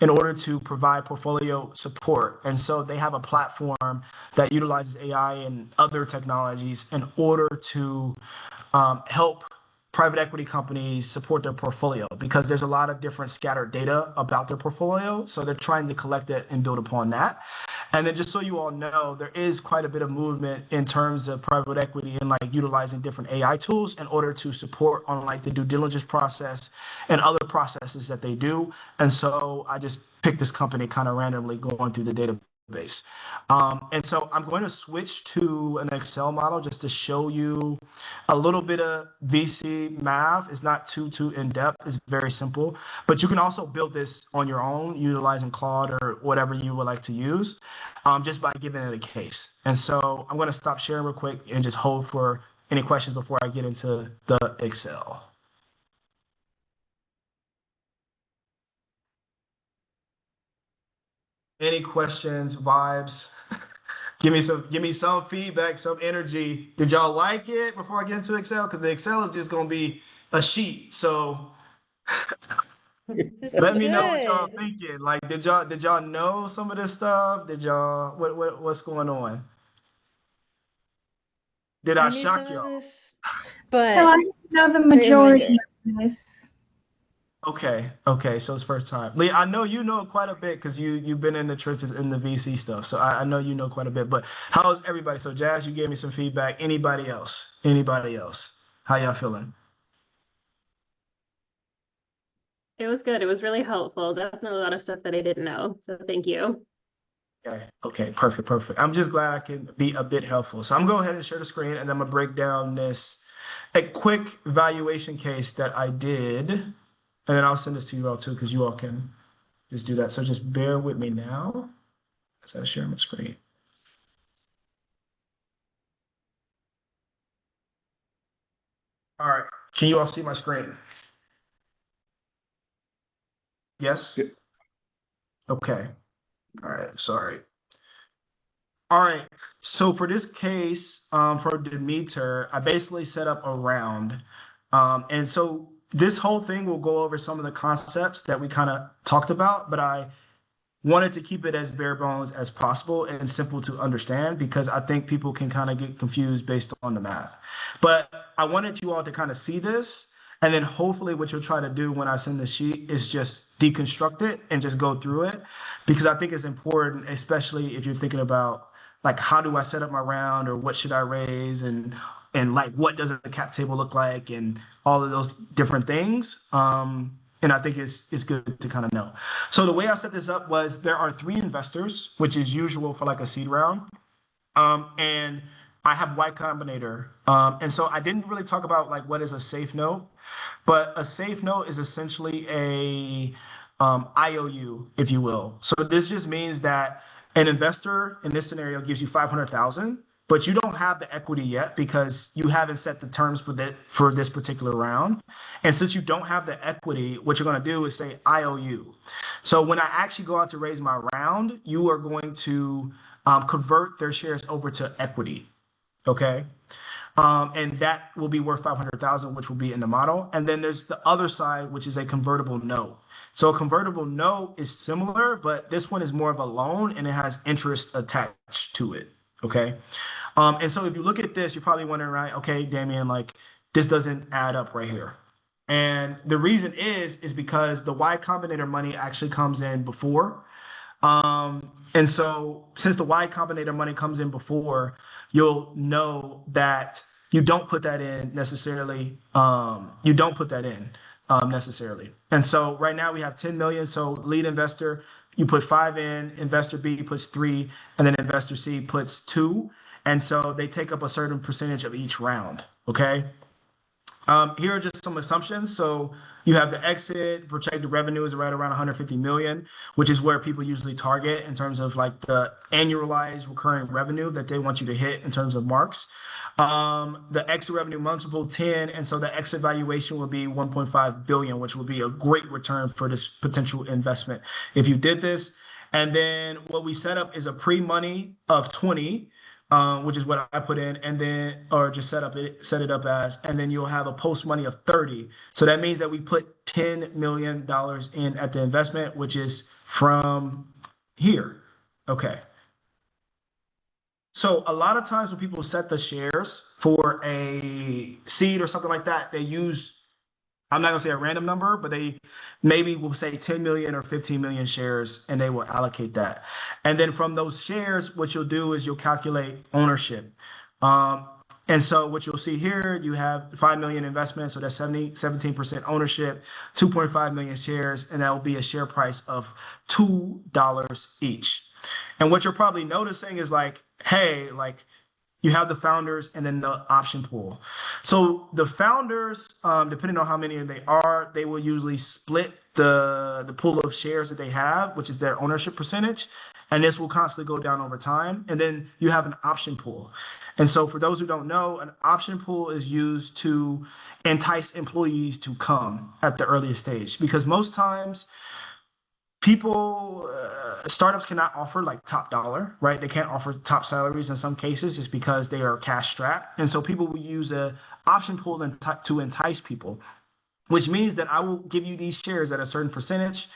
in order to provide portfolio support. And so they have a platform that utilizes AI and other technologies in order to help private equity companies support their portfolio, because there's a lot of different scattered data about their portfolio. So they're trying to collect it and build upon that. And then just so you all know, there is quite a bit of movement in terms of private equity and like utilizing different AI tools in order to support on like the due diligence process and other processes that they do. And so I just picked this company kind of randomly going through the database. And so I'm going to switch to an Excel model just to show you a little bit of VC math. It's not too in depth. It's very simple, but you can also build this on your own utilizing Claude or whatever you would like to use, just by giving it a case. And so I'm going to stop sharing real quick and just hold for any questions before I get into the Excel. Any questions, vibes? Give me some feedback, some energy. Did y'all like it before I get into Excel? Because the Excel is just gonna be a sheet. So This is let me know what y'all good. thinking. Like, did y'all know some of this stuff? Did y'all what's going on? Did I I knew some shock of y'all? this, So but I know the great majority reminder. of this. Okay, so it's first time. Lee, I know you know quite a bit because you've been in the trenches in the VC stuff. So I know you know quite a bit. But how's everybody? So Jazz, you gave me some feedback. Anybody else? Anybody else? How y'all feeling? It was good. It was really helpful. Definitely a lot of stuff that I didn't know. So thank you. Okay, perfect. I'm just glad I can be a bit helpful. So I'm gonna go ahead and share the screen, and I'm gonna break down a quick valuation case that I did, and then I'll send this to you all too, because you all can just do that. So just bear with me now as I share my screen. All right, can you all see my screen? Yes? Yeah. Okay. All right, sorry. All right, so for this case, for Demeter, I basically set up a round. And so this whole thing will go over some of the concepts that we kind of talked about, but I wanted to keep it as bare bones as possible and simple to understand because I think people can kind of get confused based on the math. But I wanted you all to kind of see this, and then hopefully what you'll try to do when I send the sheet is just deconstruct it and just go through it, because I think it's important, especially if you're thinking about like how do I set up my round or what should I raise and like what does a cap table look like and all of those different things. And I think it's good to kind of know. So the way I set this up was there are 3 investors, which is usual for like a seed round. And I have Y Combinator. And so I didn't really talk about like what is a safe note, but a safe note is essentially a IOU, if you will. So this just means that an investor in this scenario gives you 500,000, but you don't have the equity yet because you haven't set the terms for this particular round. And since you don't have the equity, what you're going to do is say IOU. So when I actually go out to raise my round, you are going to convert their shares over to equity. Okay. And that will be worth 500,000, which will be in the model. And then there's the other side, which is a convertible note. So a convertible note is similar, but this one is more of a loan and it has interest attached to it. Okay. And so if you look at this, you're probably wondering, right, okay, Damian, like this doesn't add up right here. And the reason is because the Y Combinator money actually comes in before. And so since the Y Combinator money comes in before, you'll know that you don't put that in necessarily. You don't put that in necessarily. And so right now we have 10 million. So lead investor, you put 5 in, investor B puts 3, and then investor C puts 2. And so they take up a certain percentage of each round. Okay. Here are just some assumptions. So you have the exit, projected revenue is right around 150 million, which is where people usually target in terms of like the annualized recurring revenue that they want you to hit in terms of marks. The exit revenue multiple 10, and so the exit valuation will be 1.5 billion, which will be a great return for this potential investment if you did this. And then what we set up is a pre-money of 20, which is what I put in, and then or just set it up as, and then you'll have a post money of 30. So that means that we put $10 million in at the investment, which is from here. Okay. So a lot of times when people set the shares for a seed or something like that, they use, I'm not gonna say a random number, but they maybe will say 10 million or 15 million shares, and they will allocate that. And then from those shares, what you'll do is you'll calculate ownership. Um, and so what you'll see here, you have 5 million investment, so that's 17% ownership, 2.5 million shares, and that will be a share price of $2 each. And what you're probably noticing is like, hey, like you have the founders and then the option pool. So the founders, depending on how many they are, they will usually split the pool of shares that they have, which is their ownership percentage. And this will constantly go down over time. And then you have an option pool. And so for those who don't know, an option pool is used to entice employees to come at the earliest stage, because most times startups cannot offer like top dollar, right? They can't offer top salaries in some cases just because they are cash strapped. And so people will use a option pool to entice people, which means that I will give you these shares at a certain percentage.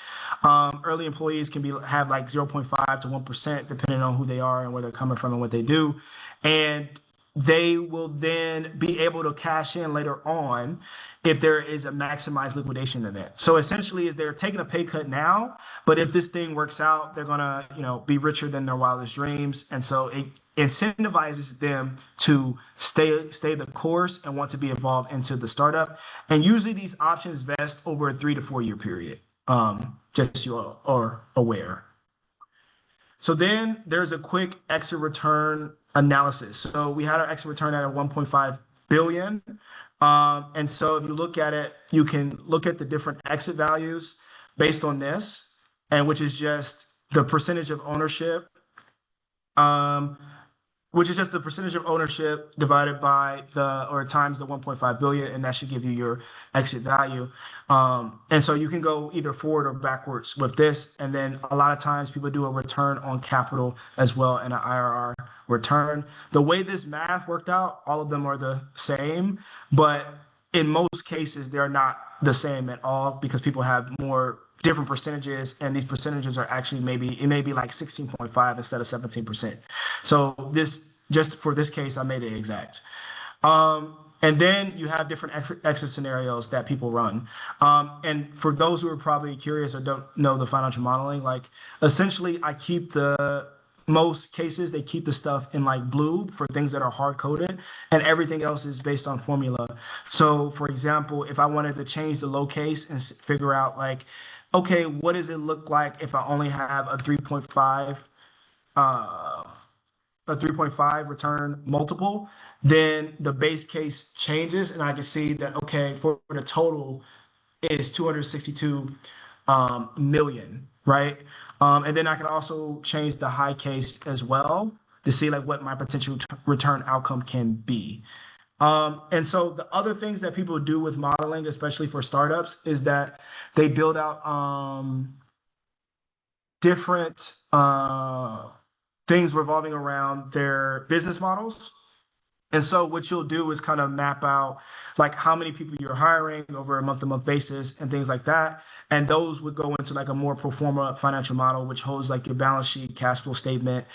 Early employees can have like 0.5 to 1%, depending on who they are and where they're coming from and what they do. And they will then be able to cash in later on if there is a maximized liquidation event. So essentially, is they're taking a pay cut now, but if this thing works out, they're gonna, be richer than their wildest dreams. And so it incentivizes them to stay the course and want to be involved into the startup. And usually these options vest over a 3 to 4 year period. Just so you all are aware. So then there's a quick exit return analysis. So we had our exit return at a 1.5 billion. And so if you look at it, you can look at the different exit values based on this, and which is just the percentage of ownership, divided by times the 1.5 billion, and that should give you your exit value. And so you can go either forward or backwards with this. And then a lot of times people do a return on capital as well, and an IRR return. The way this math worked out, all of them are the same, but in most cases, they're not the same at all, because people have more different percentages, and these percentages are actually it may be like 16.5 instead of 17%. So just for this case, I made it exact. And then you have different exit scenarios that people run. And for those who are probably curious or don't know the financial modeling, like essentially most cases, they keep the stuff in like blue for things that are hard coded, and everything else is based on formula. So for example, if I wanted to change the low case and figure out like, okay, what does it look like if I only have a 3.5 return multiple, then the base case changes, and I can see that, okay, for the total is 262 million, right? And then I can also change the high case as well to see like what my potential return outcome can be. And so the other things that people do with modeling, especially for startups, is that they build out different things revolving around their business models. And so what you'll do is kind of map out like how many people you're hiring over a month-to-month basis and things like that. And those would go into like a more pro forma financial model, which holds like your balance sheet, cash flow statement,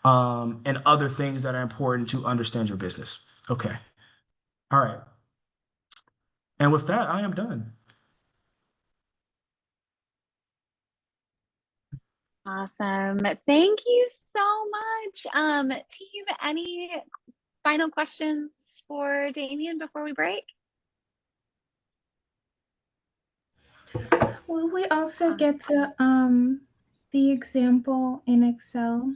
and other things that are important to understand your business. Okay. All right. And with that, I am done. Awesome. Thank you so much. Team, any final questions for Damian before we break? Will we also get the example in Excel?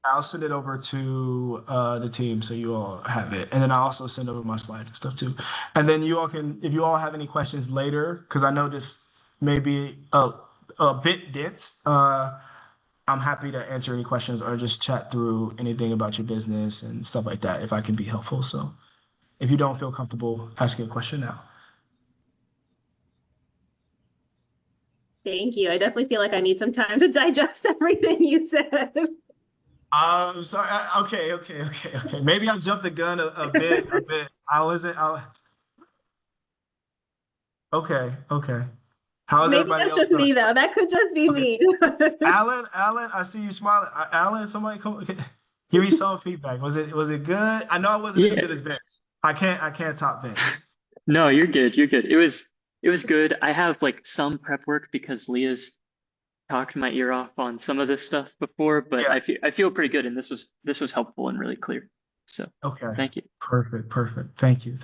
I'll send it over to the team so you all have it. And then I'll also send over my slides and stuff too. And then you all can, if you all have any questions later, because I know this may be a bit dense, I'm happy to answer any questions or just chat through anything about your business and stuff like that if I can be helpful. So if you don't feel comfortable asking a question now. Thank you. I definitely feel like I need some time to digest everything you said. Sorry. Okay. Maybe I jumped the gun a bit. I wasn't. Okay. How is Maybe everybody that's else just doing? me though. That could just be Okay. me. Alan, I see you smiling. Alan, somebody come give me some feedback. Was it good? I know I wasn't as Yeah, good as Vince. I can't top Vince. no, you're good. You're good. It was good. I have like some prep work because Leah's talked my ear off on some of this stuff before, but Yeah. I feel pretty good, and this was helpful and really clear. So Okay. thank you. Perfect. Thank you.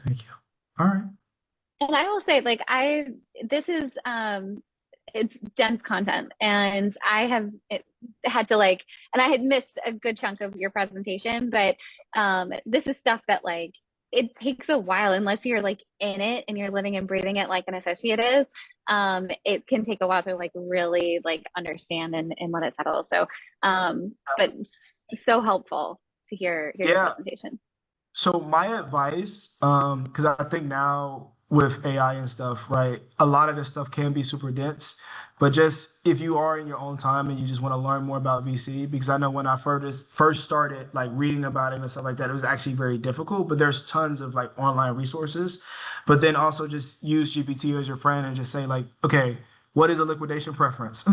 All right. And I will say, like, this is, it's dense content, and had to like, and I had missed a good chunk of your presentation, but this is stuff that like it takes a while unless you're like in it and you're living and breathing it like an associate is. It can take a while to like really like understand and let it settle. So, but so helpful to hear your Yeah. presentation. So my advice, because I think now with AI and stuff, right, a lot of this stuff can be super dense. But just if you are in your own time and you just want to learn more about VC, because I know when I first started like reading about it and stuff like that, it was actually very difficult. But there's tons of like online resources. But then also just use GPT as your friend and just say like, okay, what is a liquidation preference?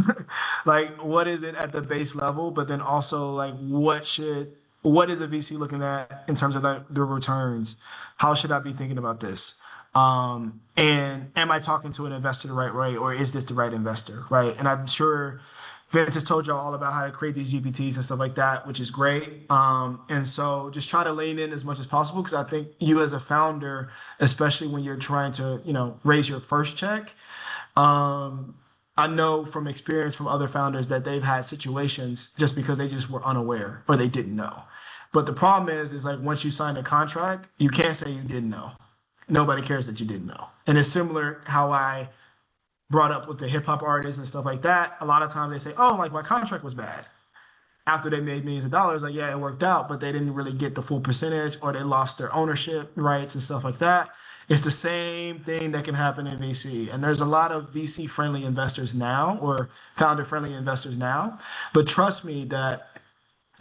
Like, what is it at the base level? But then also like, what is a VC looking at in terms of the returns? How should I be thinking about this? And am I talking to an investor the right way, or is this the right investor, right? And I'm sure Vince has told y'all all about how to create these GPTs and stuff like that, which is great. And so just try to lean in as much as possible, because I think you as a founder, especially when you're trying to, raise your first check, I know from experience from other founders that they've had situations just because they just were unaware or they didn't know. But the problem is like once you sign a contract, you can't say you didn't know. Nobody cares that you didn't know. And it's similar how I brought up with the hip hop artists and stuff like that. A lot of times they say, oh, like my contract was bad. After they made millions of dollars, like, yeah, it worked out, but they didn't really get the full percentage, or they lost their ownership rights and stuff like that. It's the same thing that can happen in VC. And there's a lot of VC friendly investors now, or founder friendly investors now. But trust me that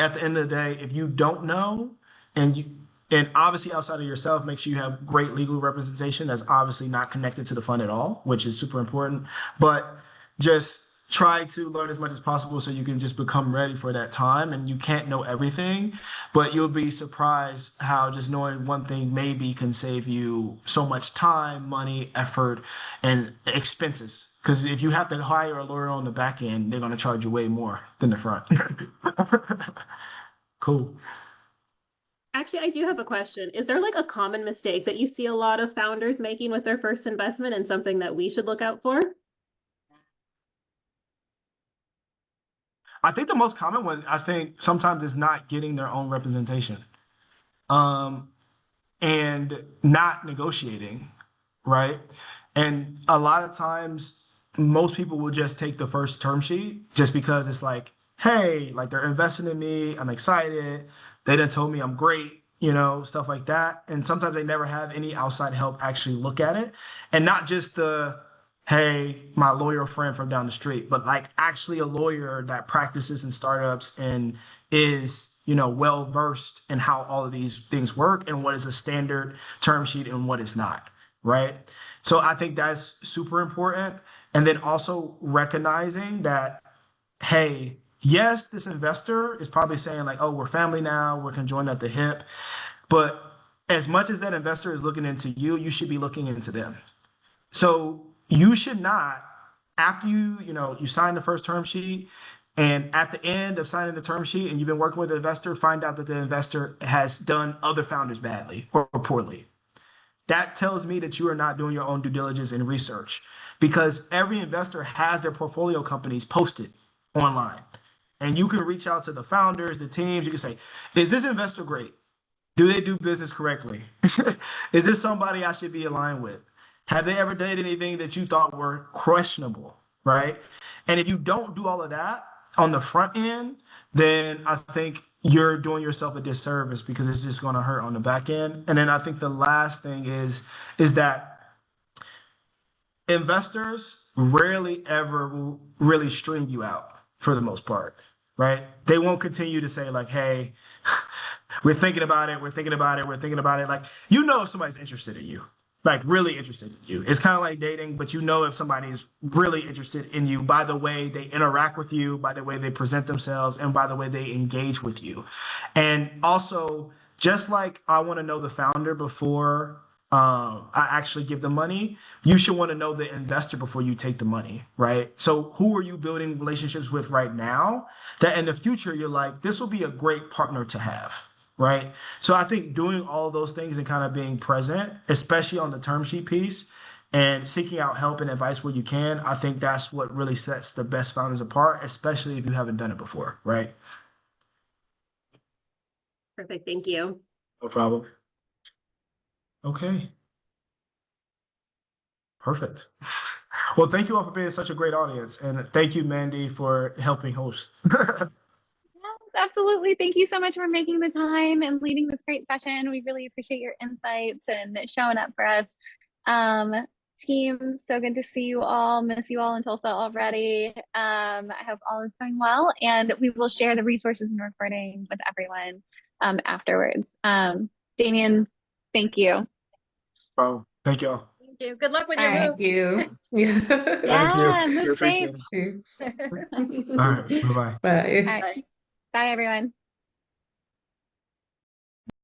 at the end of the day, if you don't know, and you and obviously outside of yourself, make sure you have great legal representation that's obviously not connected to the fund at all, which is super important. But just try to learn as much as possible so you can just become ready for that time. And you can't know everything, but you'll be surprised how just knowing one thing maybe can save you so much time, money, effort, and expenses. Because if you have to hire a lawyer on the back end, they're going to charge you way more than the front. Cool. Actually, I do have a question. Is there like a common mistake that you see a lot of founders making with their first investment, and something that we should look out for? I think the most common one, I think sometimes is not getting their own representation, um, and not negotiating, right? And a lot of times, most people will just take the first term sheet just because it's like, hey, like they're investing in me. I'm excited. They done told me I'm great, stuff like that. And sometimes they never have any outside help actually look at it. And not just hey, my lawyer friend from down the street, but like actually a lawyer that practices in startups and is, well versed in how all of these things work and what is a standard term sheet and what is not, right? So I think that's super important. And then also recognizing that, hey, yes, this investor is probably saying like, oh, we're family now, we're conjoined at the hip. But as much as that investor is looking into you, you should be looking into them. So you should not, after you sign the first term sheet, and at the end of signing the term sheet and you've been working with the investor, find out that the investor has done other founders badly or poorly. That tells me that you are not doing your own due diligence and research, because every investor has their portfolio companies posted online. And you can reach out to the founders, the teams. You can say, is this investor great? Do they do business correctly? Is this somebody I should be aligned with? Have they ever done anything that you thought were questionable, right? And if you don't do all of that on the front end, then I think you're doing yourself a disservice, because it's just going to hurt on the back end. And then I think the last thing is that investors rarely ever will really string you out for the most part, right? They won't continue to say like, hey, we're thinking about it, we're thinking about it, we're thinking about it. Like, you know if somebody's interested in you, like really interested in you. It's kind of like dating, but you know if somebody is really interested in you by the way they interact with you, by the way they present themselves, and by the way they engage with you. And also, just like I want to know the founder before I actually give the money, you should want to know the investor before you take the money, right? So who are you building relationships with right now that in the future you're like, this will be a great partner to have, right? So I think doing all those things and kind of being present, especially on the term sheet piece, and seeking out help and advice where you can, I think that's what really sets the best founders apart, especially if you haven't done it before, right? Perfect. Thank you. No problem. Okay. Perfect. Well, thank you all for being such a great audience. And thank you, Mandy, for helping host. Yes, absolutely. Thank you so much for making the time and leading this great session. We really appreciate your insights and showing up for us. Team, so good to see you all. Miss you all in Tulsa already. I hope all is going well, and we will share the resources and recording with everyone afterwards. Damian, thank you. Well, thank you all. Thank you. Good luck with All your right. move. You. Thank Yeah, you. We move safe. appreciate it. All right. Bye-bye. Bye. All right. Bye, everyone.